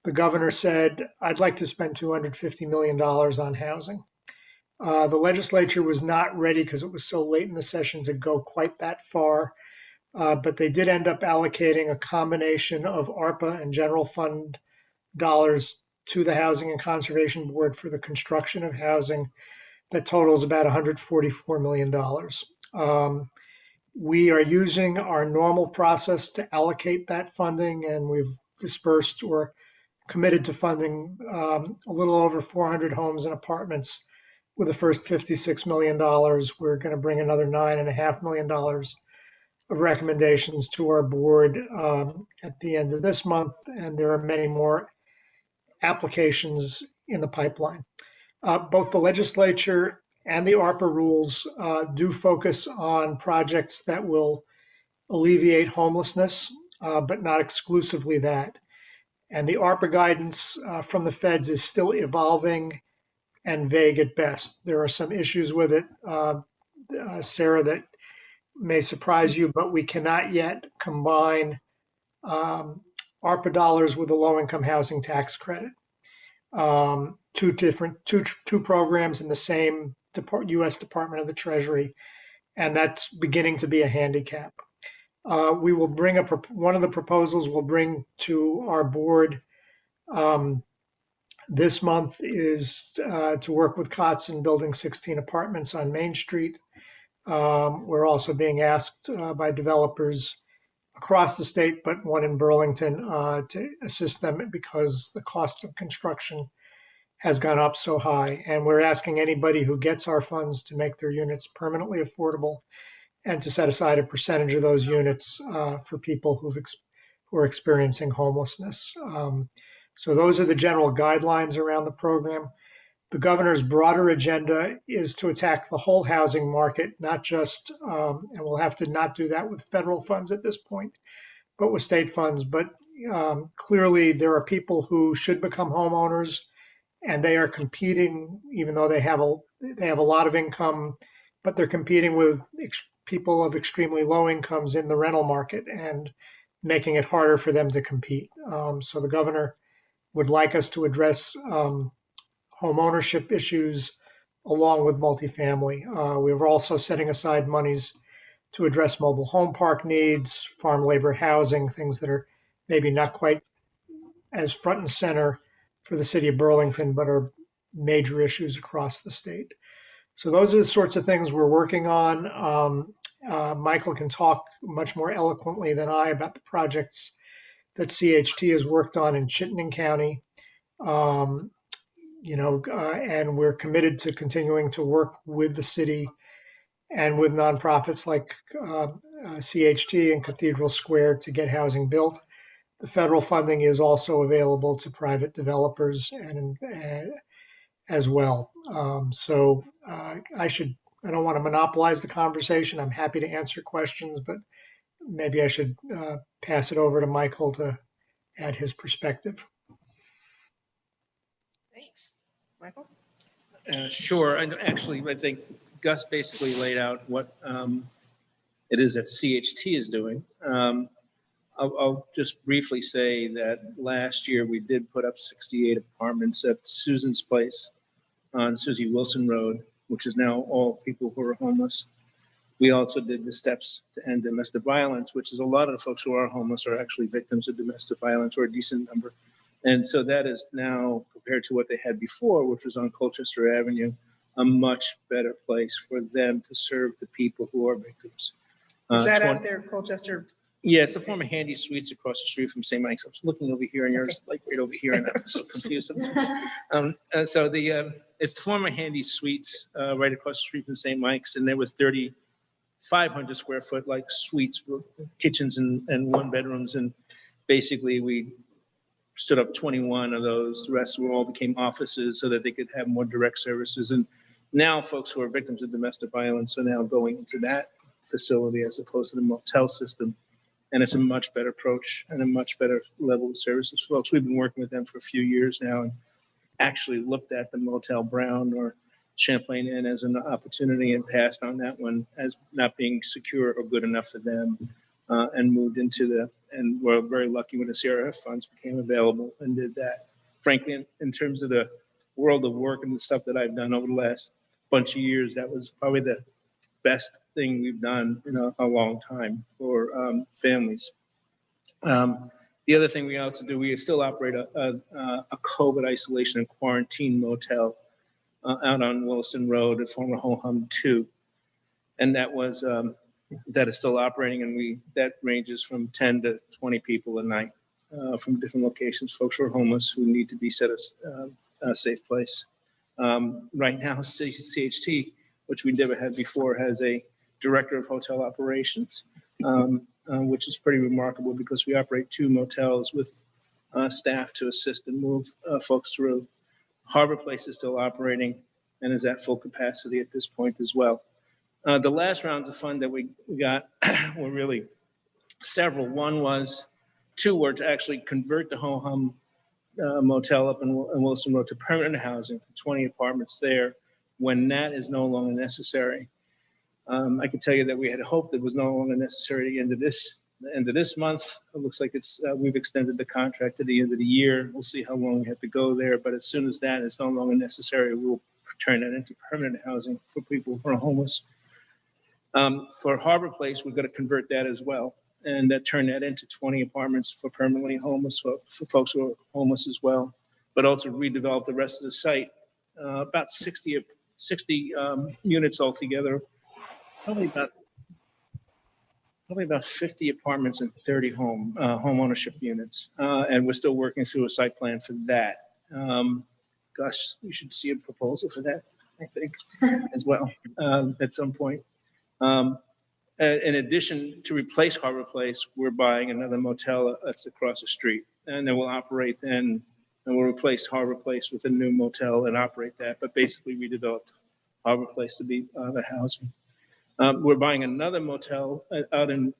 the governor said, I'd like to spend $250 million on housing. The legislature was not ready because it was so late in the session to go quite that far. But they did end up allocating a combination of ARPA and general fund dollars to the Housing and Conservation Board for the construction of housing that totals about $144 million. We are using our normal process to allocate that funding, and we've dispersed or committed to funding a little over 400 homes and apartments with the first $56 million. We're going to bring another $9.5 million of recommendations to our board at the end of this month, and there are many more applications in the pipeline. Both the legislature and the ARPA rules do focus on projects that will alleviate homelessness, but not exclusively that. And the ARPA guidance from the feds is still evolving and vague at best. There are some issues with it, Sarah, that may surprise you, but we cannot yet combine ARPA dollars with the low-income housing tax credit. Two programs in the same U.S. Department of the Treasury, and that's beginning to be a handicap. We will bring one of the proposals we'll bring to our board this month is to work with COTS in building 16 apartments on Main Street. We're also being asked by developers across the state, but one in Burlington, to assist them because the cost of construction has gone up so high. And we're asking anybody who gets our funds to make their units permanently affordable and to set aside a percentage of those units for people who are experiencing homelessness. So those are the general guidelines around the program. The governor's broader agenda is to attack the whole housing market, not just, and we'll have to not do that with federal funds at this point, but with state funds. But clearly there are people who should become homeowners, and they are competing, even though they have a lot of income, but they're competing with people of extremely low incomes in the rental market and making it harder for them to compete. So the governor would like us to address home ownership issues along with multifamily. We're also setting aside monies to address mobile home park needs, farm labor housing, things that are maybe not quite as front and center for the city of Burlington, but are major issues across the state. So those are the sorts of things we're working on. Michael can talk much more eloquently than I about the projects that CHT has worked on in Chittenden County. And we're committed to continuing to work with the city and with nonprofits like CHT and Cathedral Square to get housing built. The federal funding is also available to private developers and as well. I don't want to monopolize the conversation. I'm happy to answer questions, but maybe I should pass it over to Michael to add his perspective. Thanks. Michael? Sure. And actually, I think Gus basically laid out what it is that CHT is doing. I'll just briefly say that last year we did put up 68 apartments at Susan's Place on Susie Wilson Road, which is now all people who are homeless. We also did the steps to end domestic violence, which is a lot of the folks who are homeless are actually victims of domestic violence, or a decent number. And so that is now, compared to what they had before, which was on Colchester Avenue, a much better place for them to serve the people who are victims. Is that out there, Colchester? Yeah, it's the former Handy Suites across the street from St. Mike's. I was looking over here and yours like right over here, and I was so confused. It's the former Handy Suites right across the street from St. Mike's, and there was 3,500 square foot like suites, kitchens and one bedrooms, and basically we stood up 21 of those. The rest all became offices so that they could have more direct services. And now folks who are victims of domestic violence are now going into that facility as opposed to the motel system. And it's a much better approach and a much better level of services. Folks, we've been working with them for a few years now and actually looked at the Motel Brown or Champlain Inn as an opportunity and passed on that one as not being secure or good enough for them, and moved into and we're very lucky when the CRF funds became available and did that. Frankly, in terms of the world of work and the stuff that I've done over the last bunch of years, that was probably the best thing we've done in a long time for families. The other thing we also do, we still operate a COVID isolation and quarantine motel out on Williston Road at former Ho Hum 2. And that was, that is still operating, and that ranges from 10 to 20 people a night from different locations, folks who are homeless who need to be set at a safe place. Right now, CHT, which we never had before, has a director of hotel operations, which is pretty remarkable because we operate 2 motels with staff to assist and move folks through. Harbor Place is still operating and is at full capacity at this point as well. The last rounds of fund that we got were really several. Two were to actually convert the Ho Hum motel up in Wilson Road to permanent housing for 20 apartments there when that is no longer necessary. I can tell you that we had hoped it was no longer necessary at the end of this month. It looks like we've extended the contract to the end of the year. We'll see how long we have to go there, but as soon as that is no longer necessary, we'll turn that into permanent housing for people who are homeless. For Harbor Place, we're going to convert that as well, and turn that into 20 apartments for permanently homeless, for folks who are homeless as well, but also redevelop the rest of the site. About 60 units altogether, probably about 50 apartments and 30 home ownership units. And we're still working through a site plan for that. Gosh, you should see a proposal for that, I think, as well, at some point. In addition to replace Harbor Place, we're buying another motel that's across the street, and then we'll operate and we'll replace Harbor Place with a new motel and operate that. But basically, we developed Harbor Place to be the housing. We're buying another motel out in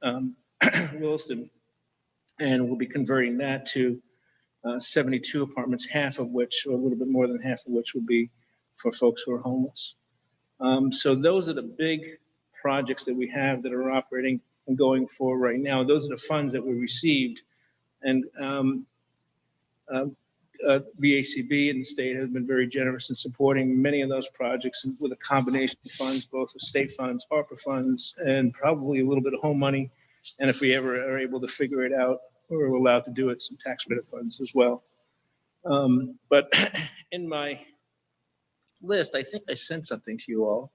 Williston, and we'll be converting that to 72 apartments, half of which, or a little bit more than half of which, will be for folks who are homeless. So those are the big projects that we have that are operating and going for right now. Those are the funds that we received, and VACB and the state have been very generous in supporting many of those projects with a combination of funds, both of state funds, ARPA funds, and probably a little bit of home money. And if we ever are able to figure it out, or we're allowed to do it, some tax credit funds as well. But in my list, I think I sent something to you all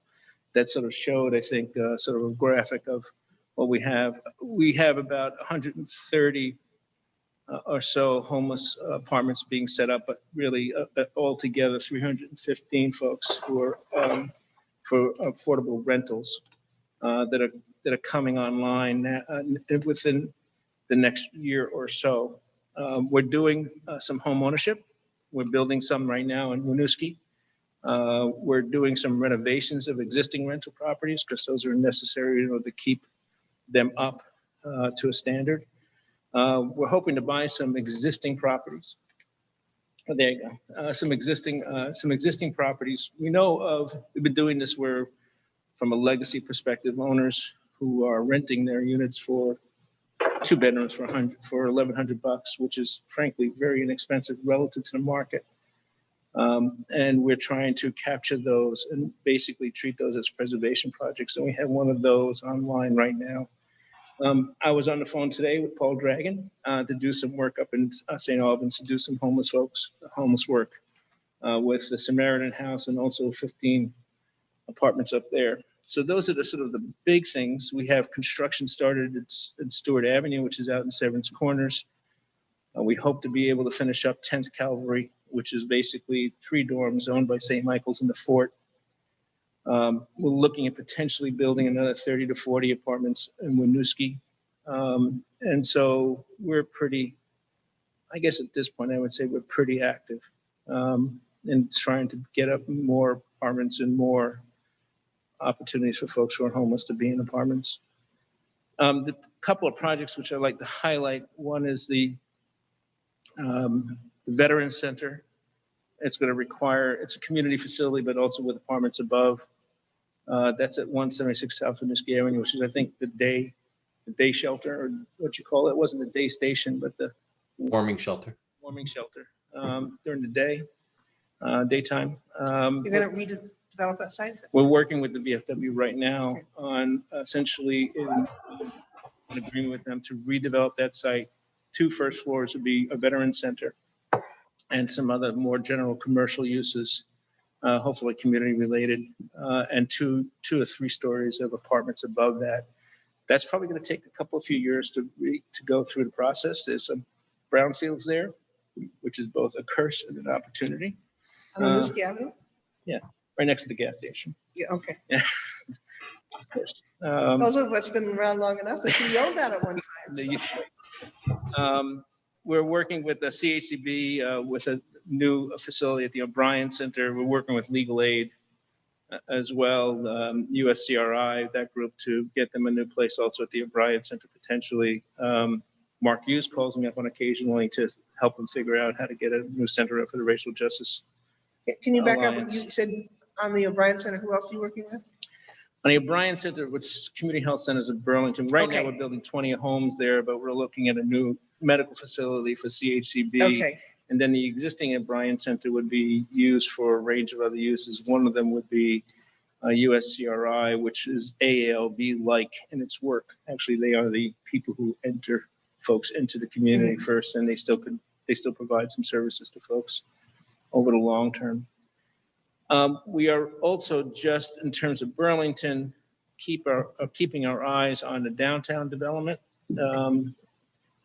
that sort of showed, I think, sort of a graphic of what we have. We have about 130 or so homeless apartments being set up, but really altogether 315 folks who are for affordable rentals that are coming online within the next year or so. We're doing some home ownership. We're building some right now in Winooski. We're doing some renovations of existing rental properties because those are necessary in order to keep them up to a standard. We're hoping to buy some existing properties. Oh, there you go. Some existing properties. We know of, we've been doing this where, from a legacy perspective, owners who are renting their units for 2 bedrooms for $1,100, which is frankly very inexpensive relative to the market. And we're trying to capture those and basically treat those as preservation projects. And we have one of those online right now. I was on the phone today with Paul Dragon to do some work up in St. Albans, to do some homeless work with the Samaritan House and also 15 apartments up there. So those are the sort of the big things. We have construction started at Stewart Avenue, which is out in Severance Corners. We hope to be able to finish up 10th Calvary, which is basically 3 dorms owned by St. Michael's and the Fort. We're looking at potentially building another 30 to 40 apartments in Winooski. And so we're pretty, I guess at this point, I would say we're pretty active in trying to get up more apartments and more opportunities for folks who are homeless to be in apartments. The couple of projects which I'd like to highlight, one is the Veterans Center. It's going to require, it's a community facility, but also with apartments above. That's at 176 South Winooski Avenue, which is, I think, the day shelter, or what you call it. It wasn't the day station, but the Warming shelter. Warming shelter during the day, daytime. You're gonna develop that site? We're working with the VFW right now on essentially in an agreement with them to redevelop that site. 2 first floors would be a veteran center and some other more general commercial uses, hopefully community related, and 2 or 3 stories of apartments above that. That's probably going to take a few years to go through the process. There's some brownfields there, which is both a curse and an opportunity. On Winooski Avenue? Right next to the gas station. Yeah, okay. Of course. Those of us been around long enough that you yelled at one time. They used to. We're working with the CHCB with a new facility at the O'Brien Center. We're working with legal aid as well, USCRI, that group, to get them a new place also at the O'Brien Center potentially. Mark Hughes calls me up on occasionally to help them figure out how to get a new center up for the racial justice. Can you back up? Alliance. You said on the O'Brien Center, who else are you working with? On the O'Brien Center, which community health centers of Burlington. Right now, Okay. we're building 20 homes there, but we're looking at a new medical facility for CHCB. Okay, And then the existing O'Brien Center would be used for a range of other uses. One of them would be USCRI, which is AALB-like in its work. Actually, they are the people who enter folks into the community first, and they still provide some services to folks over the long term. We are also, just in terms of Burlington, keeping our eyes on the downtown development.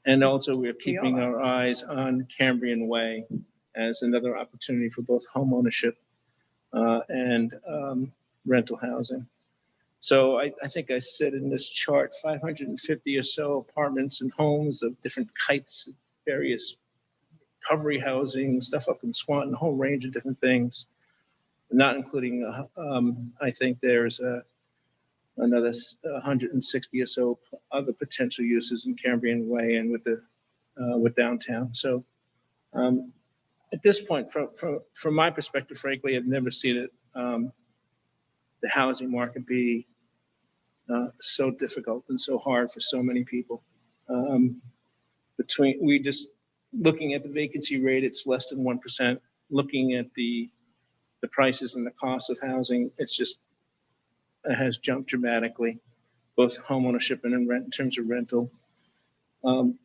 And also we're keeping our eyes on Cambrian Way as another opportunity for both home ownership and rental housing. So I think I said in this chart, 550 or so apartments and homes of different types, various recovery housing, stuff up in Swanton, a whole range of different things. Not including, I think there's another 160 or so other potential uses in Cambrian Way and with downtown. So at this point, from my perspective, frankly, I've never seen it, the housing market be so difficult and so hard for so many people. We just looking at the vacancy rate, it's less than 1%. Looking at the prices and the cost of housing, it has jumped dramatically, both home ownership and in rent, in terms of rental.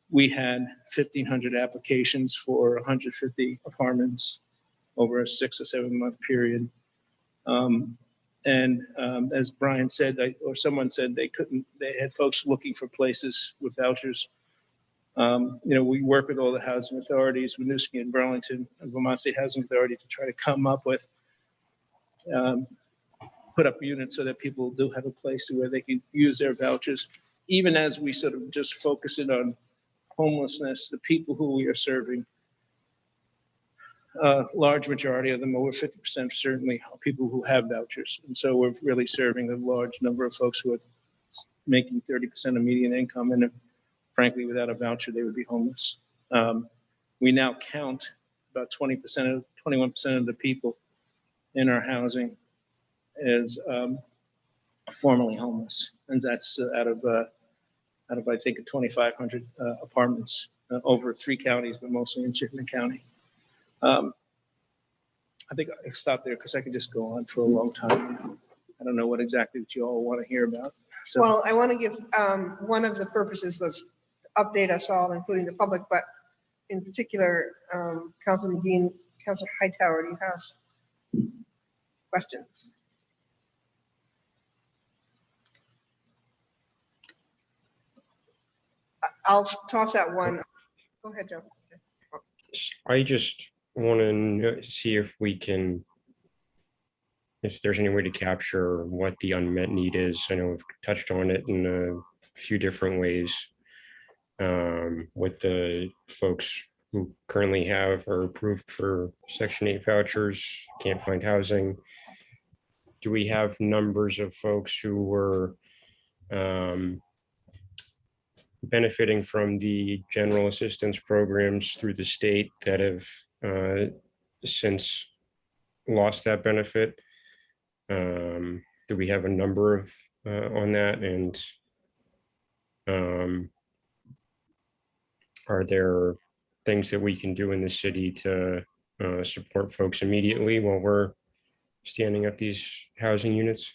We had 1,500 applications for 150 apartments over a 6 or 7 month period. As Brian said, or someone said, they had folks looking for places with vouchers. We work with all the housing authorities, Winooski and Burlington, and Vermont State Housing Authority, to try to come up with put up units so that people do have a place where they can use their vouchers. Even as we sort of just focus in on homelessness, the people who we are serving, large majority of them, over 50% certainly, are people who have vouchers. And so we're really serving a large number of folks who are making 30% of median income. And if, frankly, without a voucher, they would be homeless. We now count about 21% of the people in our housing as formerly homeless, and that's out of I think 2,500 apartments over 3 counties, but mostly in Chittenden County. I think I stop there because I could just go on for a long time. I don't know what you all want to hear about. So, well, I want to give, one of the purposes was to update us all, including the public, but in particular, Councilor McGee, Councilor Hightower, do you have questions? I'll toss that one. Go ahead, Joe. I just want to see if there's any way to capture what the unmet need is. I know we've touched on it in a few different ways with the folks who currently have or approved for Section 8 vouchers, can't find housing. Do we have numbers of folks who were benefiting from the general assistance programs through the state that have since lost that benefit? Do we have a number of on that? And are there things that we can do in the city to support folks immediately while we're standing up these housing units?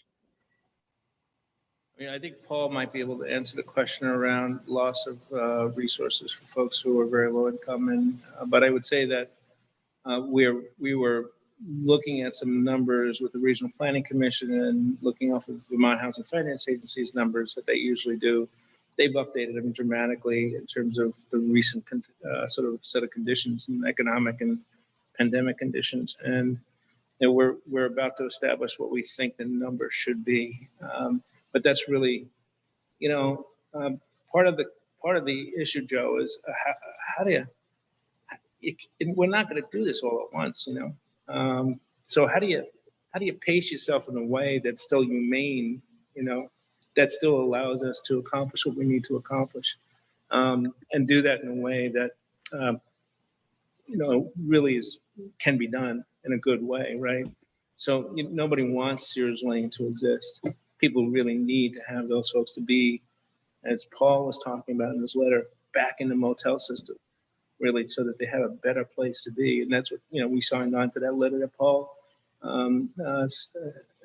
I mean, I think Paul might be able to answer the question around loss of resources for folks who are very low income. But I would say that we were looking at some numbers with the Regional Planning Commission and looking off of Vermont Housing Finance Agency's numbers that they usually do. They've updated them dramatically in terms of the recent sort of set of conditions and economic and pandemic conditions. And we're about to establish what we think the number should be. But that's really, part of the issue, Joe, is how do we're not going to do this all at once, So how do you pace yourself in a way that's still humane, that still allows us to accomplish what we need to accomplish, and do that in a way that, really can be done in a good way, right? So nobody wants Sears Lane to exist. People really need to have those folks to be, as Paul was talking about in his letter, back in the motel system, really, so that they have a better place to be. And that's what, we signed on to that letter that Paul has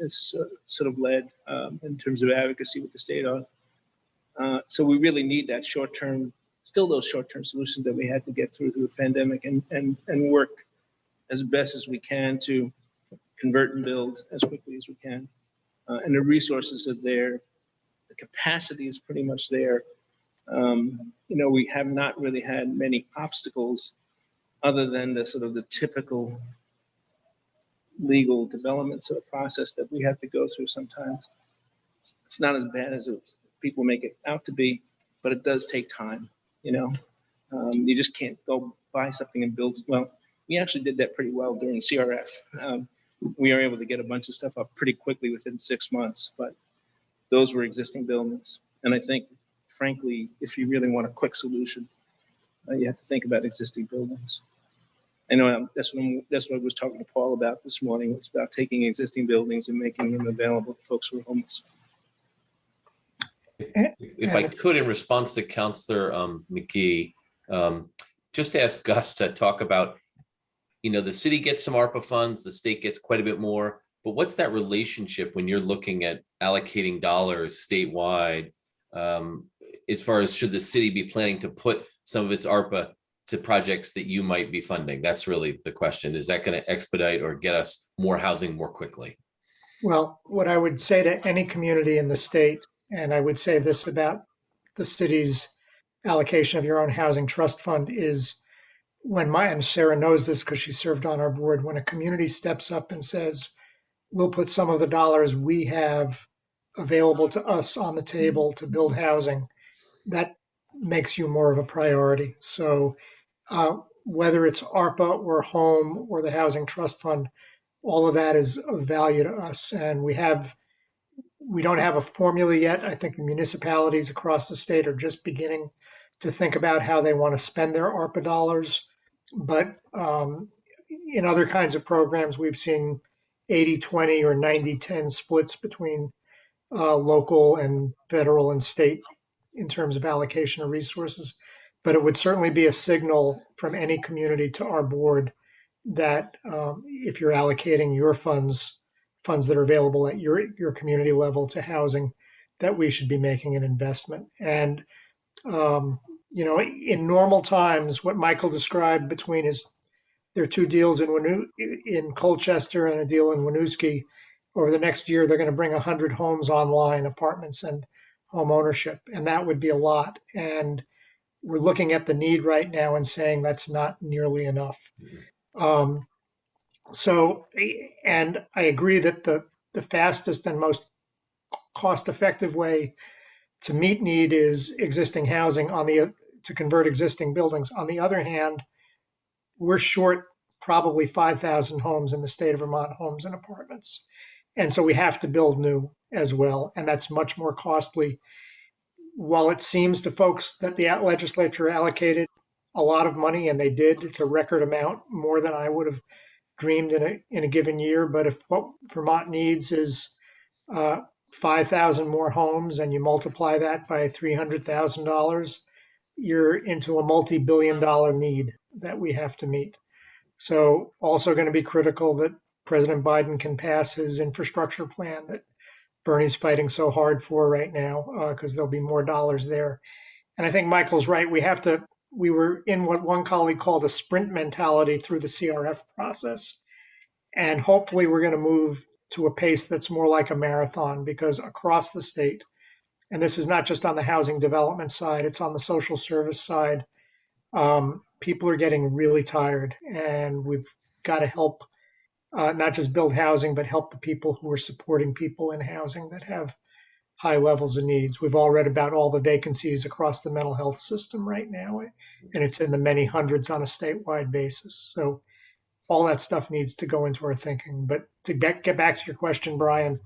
sort of led in terms of advocacy with the state on. So we really need that short-term, still those short-term solutions that we had to get through the pandemic and work as best as we can to convert and build as quickly as we can. And the resources are there. The capacity is pretty much there. We have not really had many obstacles other than the sort of the typical legal development sort of process that we have to go through sometimes. It's not as bad as people make it out to be, but it does take time, You just can't go buy something and build. Well, we actually did that pretty well during CRF. We were able to get a bunch of stuff up pretty quickly within 6 months, but those were existing buildings. And I think, frankly, if you really want a quick solution, you have to think about existing buildings. I know that's what I was talking to Paul about this morning. It's about taking existing buildings and making them available to folks who are homeless. If I could, in response to Councillor McGee, just ask Gus to talk about, the city gets some ARPA funds, the state gets quite a bit more, but what's that relationship when you're looking at allocating dollars statewide, as far as should the city be planning to put some of its ARPA to projects that you might be funding? That's really the question. Is that going to expedite or get us more housing more quickly? Well, what I would say to any community in the state, and I would say this about the city's allocation of your own housing trust fund, is and Sarah knows this because she served on our board, when a community steps up and says, we'll put some of the dollars we have available to us on the table to build housing, that makes you more of a priority. So whether it's ARPA or home or the housing trust fund, all of that is of value to us. And we don't have a formula yet. I think the municipalities across the state are just beginning to think about how they want to spend their ARPA dollars. But in other kinds of programs, we've seen 80-20 or 90-10 splits between local and federal and state in terms of allocation of resources. But it would certainly be a signal from any community to our board that if you're allocating your funds that are available at your community level to housing, that we should be making an investment. And in normal times, what Michael described between there are two deals in Colchester and a deal in Winooski. Over the next year, they're going to bring 100 homes online, apartments and home ownership, and that would be a lot. And we're looking at the need right now and saying that's not nearly enough. And I agree that the fastest and most cost-effective way to meet need is existing housing to convert existing buildings. On the other hand, we're short probably 5,000 homes in the state of Vermont, homes and apartments. And so we have to build new as well. And that's much more costly. While it seems to folks that the legislature allocated a lot of money, and they did, it's a record amount, more than I would have dreamed in a given year. But if what Vermont needs is 5,000 more homes and you multiply that by $300,000, you're into a multi-billion-dollar need that we have to meet. So also going to be critical that President Biden can pass his infrastructure plan that Bernie's fighting so hard for right now, because there'll be more dollars there. And I think Michael's right. We were in what one colleague called a sprint mentality through the CRF process. And hopefully we're going to move to a pace that's more like a marathon, because across the state, and this is not just on the housing development side, it's on the social service side, people are getting really tired, and we've got to help not just build housing, but help the people who are supporting people in housing that have high levels of needs. We've all read about all the vacancies across the mental health system right now, and it's in the many hundreds on a statewide basis. So all that stuff needs to go into our thinking. But to get back to your question, Brian,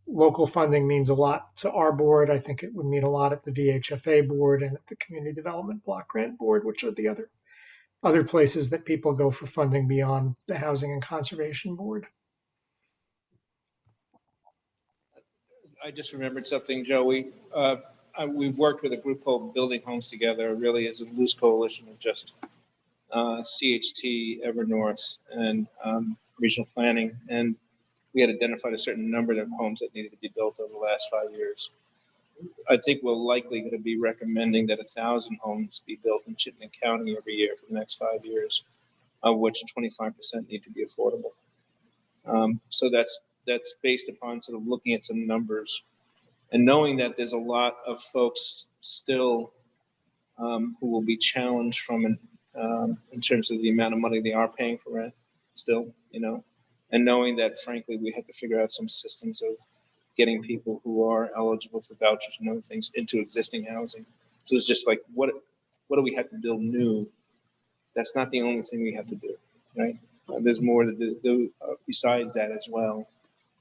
local funding means a lot to our board. I think it would mean a lot at the VHFA board and at the Community Development Block Grant Board, which are the other places that people go for funding beyond the Housing and Conservation Board. I just remembered something, Joe. We've worked with a group called Building Homes Together, really as a loose coalition of just CHT, Evernorth, and regional planning. And we had identified a certain number of homes that needed to be built over the last 5 years. I think we're likely going to be recommending that 1,000 homes be built in Chittenden County every year for the next 5 years, of which 25% need to be affordable. So that's based upon sort of looking at some numbers and knowing that there's a lot of folks still who will be challenged from in terms of the amount of money they are paying for rent still, and knowing that, frankly, we have to figure out some systems of getting people who are eligible for vouchers and other things into existing housing. So it's just like, what do we have to build new? That's not the only thing we have to do, right? There's more to do besides that as well.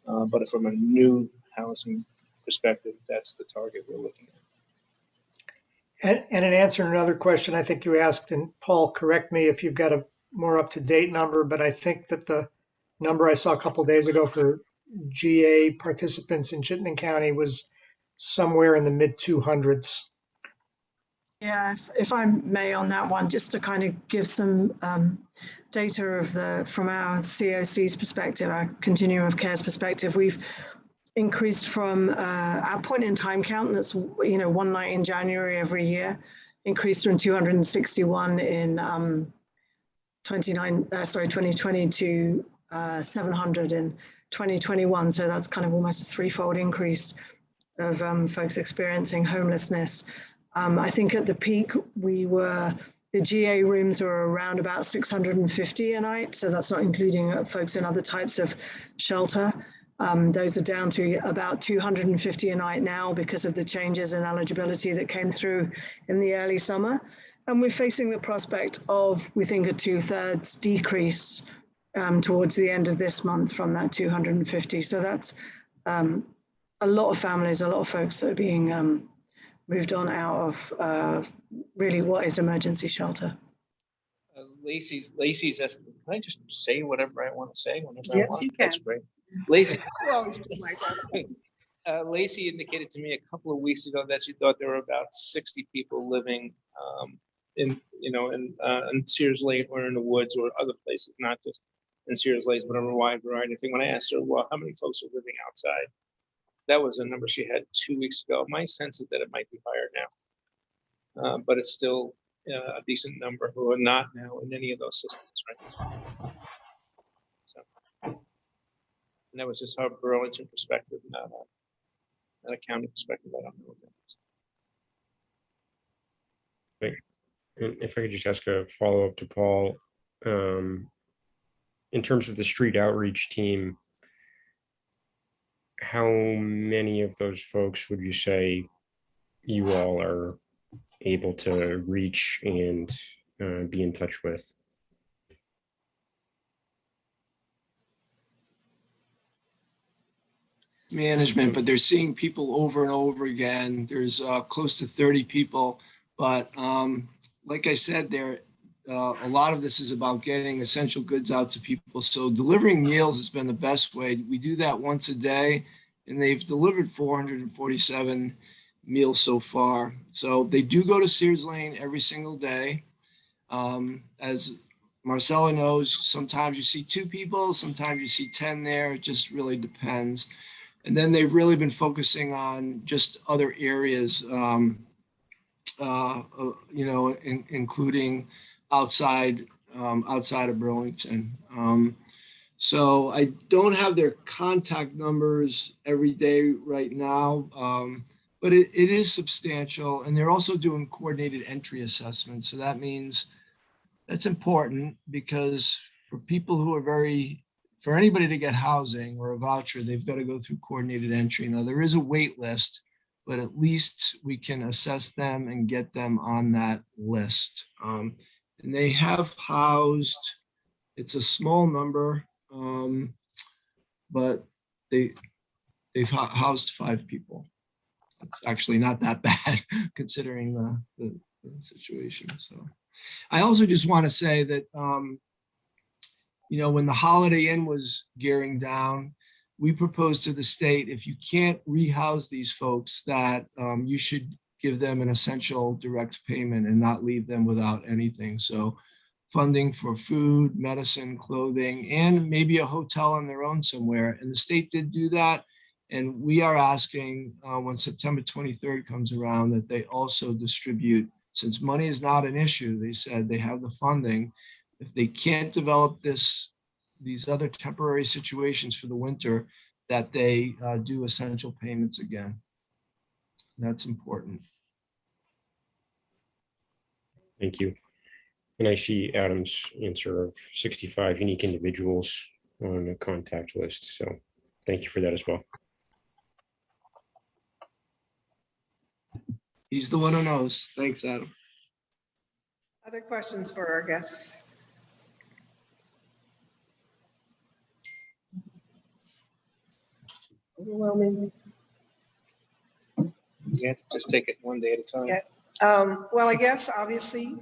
But from a new housing perspective, that's the target we're looking at. And in answering another question I think you asked, and Paul, correct me if you've got a more up-to-date number, but I think that the number I saw a couple of days ago for GA participants in Chittenden County was somewhere in the mid-200s. Yeah, if I may on that one, just to kind of give some data from our COC's perspective, our continuum of care's perspective, we've increased from our point in time count, that's one night in January every year, increased from 261 in 2020 to 700 in 2021. So that's kind of almost a threefold increase of folks experiencing homelessness. I think at the peak, the GA rooms were around about 650 a night. So that's not including folks in other types of shelter. Those are down to about 250 a night now because of the changes in eligibility that came through in the early summer. And we're facing the prospect of, we think, a 2/3 decrease towards the end of this month from that 250. So that's a lot of families, a lot of folks that are being moved on out of really what is emergency shelter. Lacey's estimate. Can I just say whatever I want to say whenever I Yes, want? you can. That's great. Lacey, Michael. Lacey indicated to me a couple of weeks ago that she thought there were about 60 people living in Sears Lake or in the woods or other places, not just in Sears Lake, but a wide variety of things. When I asked her, well, how many folks are living outside? That was a number she had 2 weeks ago. My sense is that it might be higher now, but it's still a decent number who are not now in any of those systems, right? So, and that was just her Burlington perspective, not a county perspective. I don't know what that is. If I could just ask a follow-up to Paul, in terms of the street outreach team, how many of those folks would you say you all are able to reach and be in touch with? Management, but they're seeing people over and over again. There's close to 30 people, but like I said, a lot of this is about getting essential goods out to people. So delivering meals has been the best way. We do that once a day, and they've delivered 447 meals so far. So they do go to Sears Lane every single day. As Marcella knows, sometimes you see 2 people, sometimes you see 10 there. It just really depends. And then they've really been focusing on just other areas, including outside of Burlington. So I don't have their contact numbers every day right now, but it is substantial. And they're also doing coordinated entry assessments. So that means that's important because for people who are for anybody to get housing or a voucher, they've got to go through coordinated entry. Now, there is a wait list, but at least we can assess them and get them on that list. And they have housed, it's a small number, but they've housed 5 people. It's actually not that bad considering the situation. So I also just want to say that, when the Holiday Inn was gearing down, we proposed to the state, if you can't rehouse these folks, that you should give them an essential direct payment and not leave them without anything. So funding for food, medicine, clothing, and maybe a hotel on their own somewhere. And the state did do that. And we are asking when September 23rd comes around that they also distribute, since money is not an issue, they said they have the funding. If they can't develop these other temporary situations for the winter, that they do essential payments again. That's important. Thank you. And I see Adam's answer of 65 unique individuals on the contact list. So thank you for that as well. He's the one who knows. Thanks, Adam. Other questions for our guests? Overwhelming. Yeah, just take it one day at a time. Yeah. Well, I guess obviously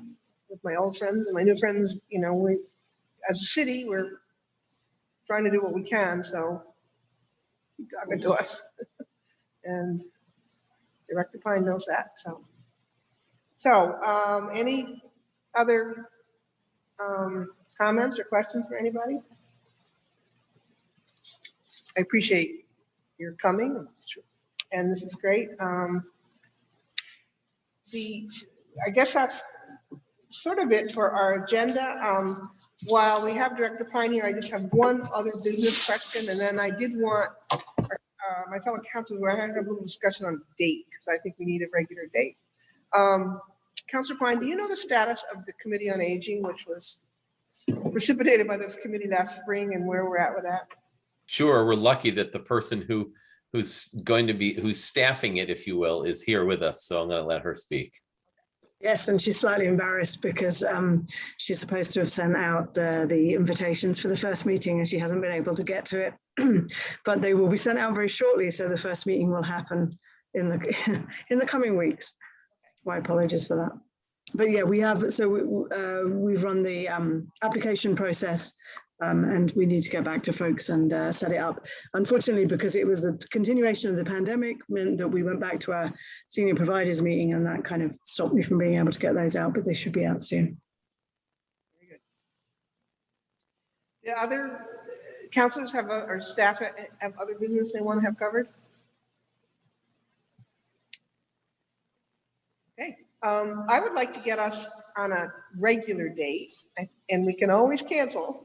with my old friends and my new friends, we, as a city, we're trying to do what we can. So keep talking to us. And Director Pine knows that. So any other comments or questions for anybody? I appreciate your coming, and this is great. I guess that's sort of it for our agenda. While we have Director Pine here, I just have one other business question, and then I did want my fellow councilors, we're going to have a little discussion on date, because I think we need a regular date. Councilor Pine, do you know the status of the Committee on Aging, which was precipitated by this committee last spring, and where we're at with that? Sure, we're lucky that the person who's staffing it, if you will, is here with us. So I'm going to let her speak. Yes, and she's slightly embarrassed because she's supposed to have sent out the invitations for the first meeting and she hasn't been able to get to it. But they will be sent out very shortly, so the first meeting will happen in the coming weeks. My apologies for that. But yeah, we've run the application process. And we need to get back to folks and set it up. Unfortunately, because it was the continuation of the pandemic, meant that we went back to our senior providers meeting, and that kind of stopped me from being able to get those out, but they should be out soon. Very good. The other councilors or staff have other business they want to have covered? Okay. I would like to get us on a regular date, and we can always cancel.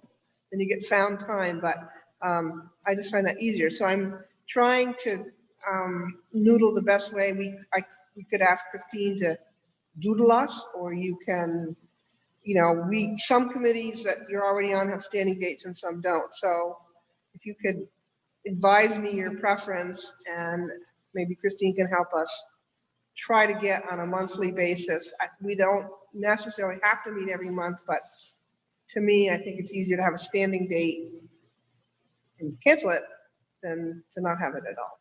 Then you get found time, but I just find that easier. So I'm trying to noodle the best way. We could ask Christine to doodle us, or you can, some committees that you're already on have standing dates and some don't. So if you could advise me your preference, and maybe Christine can help us try to get on a monthly basis. We don't necessarily have to meet every month, but to me, I think it's easier to have a standing date and cancel it than to not have it at all.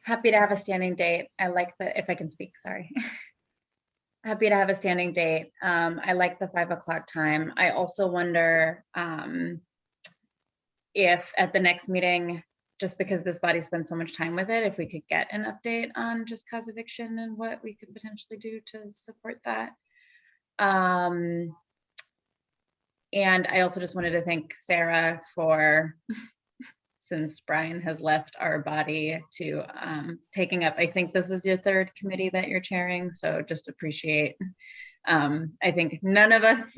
Happy to have a standing date. I like if I can speak, sorry. Happy to have a standing date. I like the 5 o'clock time. I also wonder if at the next meeting, just because this body spent so much time with it, if we could get an update on just cause eviction and what we could potentially do to support that. And I also just wanted to thank Sarah for, since Brian has left our body, to taking up, I think this is your third committee that you're chairing, so just appreciate. I think none of us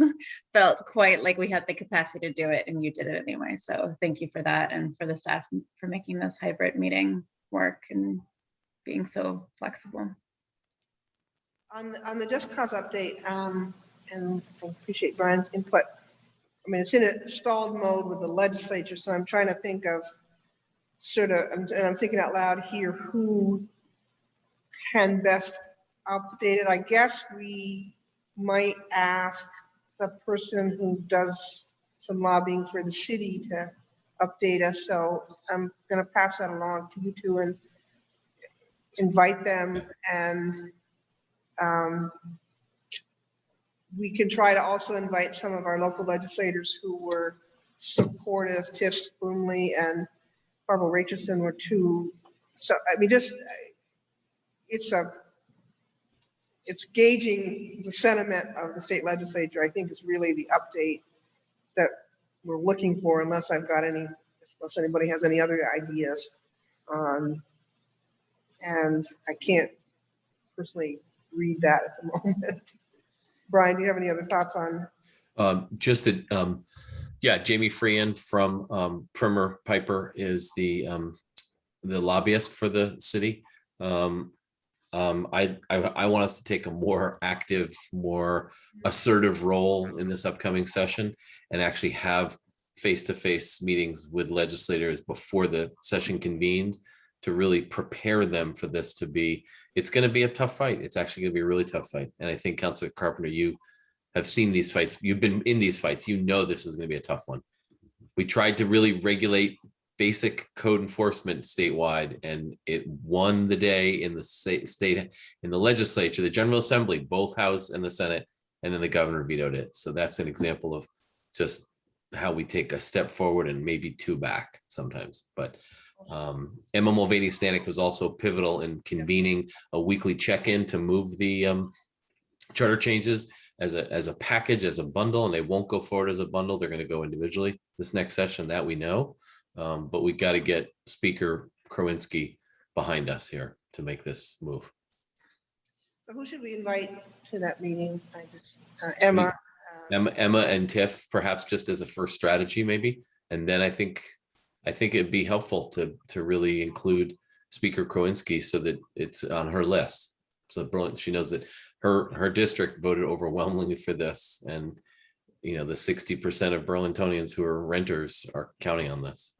felt quite like we had the capacity to do it, and you did it anyway. So thank you for that, and for the staff for making this hybrid meeting work and being so flexible. On the Just Cause update, and I appreciate Brian's input. I mean, it's in a stalled mode with the legislature, so I'm trying to think of and I'm thinking out loud here, who can best update it. I guess we might ask the person who does some lobbying for the city to update us. So I'm going to pass that along to you two and invite them, and we can try to also invite some of our local legislators who were supportive. Tiff Boomley and Barbara Richardson were two. So, I mean, just, it's gauging the sentiment of the state legislature, I think, is really the update that we're looking for, unless anybody has any other ideas. And I can't personally read that at the moment. Brian, do you have any other thoughts on? Just that, yeah, Jamie Freehan from Primer Piper is the lobbyist for the city. I want us to take a more active, more assertive role in this upcoming session, and actually have face-to-face meetings with legislators before the session convenes, to really prepare them for this to be, it's going to be a tough fight. It's actually going to be a really tough fight. And I think, Councilor Carpenter, you have seen these fights. You've been in these fights. You know this is going to be a tough one. We tried to really regulate basic code enforcement statewide, and it won the day in the state, in the legislature, the General Assembly, both House and the Senate, and then the governor vetoed it. So that's an example of just how we take a step forward and maybe two back sometimes. But Emma Mulvaney-Stanek was also pivotal in convening a weekly check-in to move the charter changes as a package, as a bundle, and they won't go forward as a bundle. They're going to go individually this next session, that we know. But we got to get Speaker Krowinski behind us here to make this move. So who should we invite to that meeting? Emma. Emma and Tiff, perhaps, just as a first strategy, maybe. And then I think it'd be helpful to really include Speaker Krowinski, so that it's on her list. So she knows that her district voted overwhelmingly for this, and the 60% of Burlingtonians who are renters are counting on this.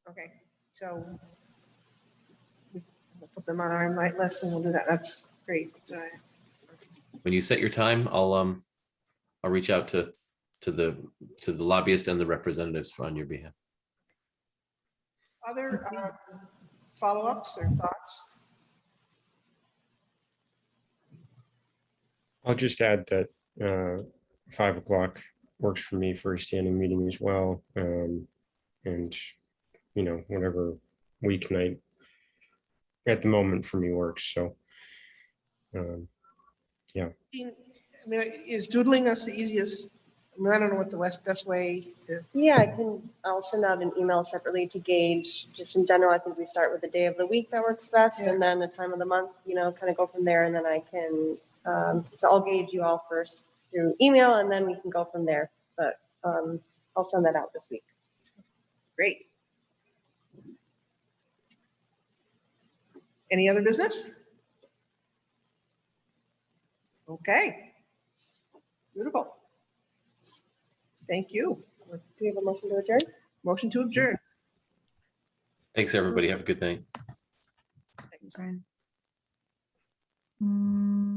Okay, so we'll put them on our invite list, and we'll do that. That's great. When you set your time, I'll reach out to the lobbyist and the representatives on your behalf. Other follow-ups or thoughts? I'll just add that 5 o'clock works for me for a standing meeting as well. And, whatever weeknight at the moment for me works. So, yeah. I mean, is doodling us the easiest? I mean, I don't know what the best way to. Yeah, I'll send out an email separately to gauge, just in general. I think we start with the day of the week that works best, and then the time of the month, kind of go from there. And then I can, so I'll gauge you all first through email, and then we can go from there. But I'll send that out this week. Great. Any other business? Okay. Beautiful. Thank you. Do you have a motion to adjourn? Motion to adjourn. Thanks, everybody. Have a good night. Thanks. Brian.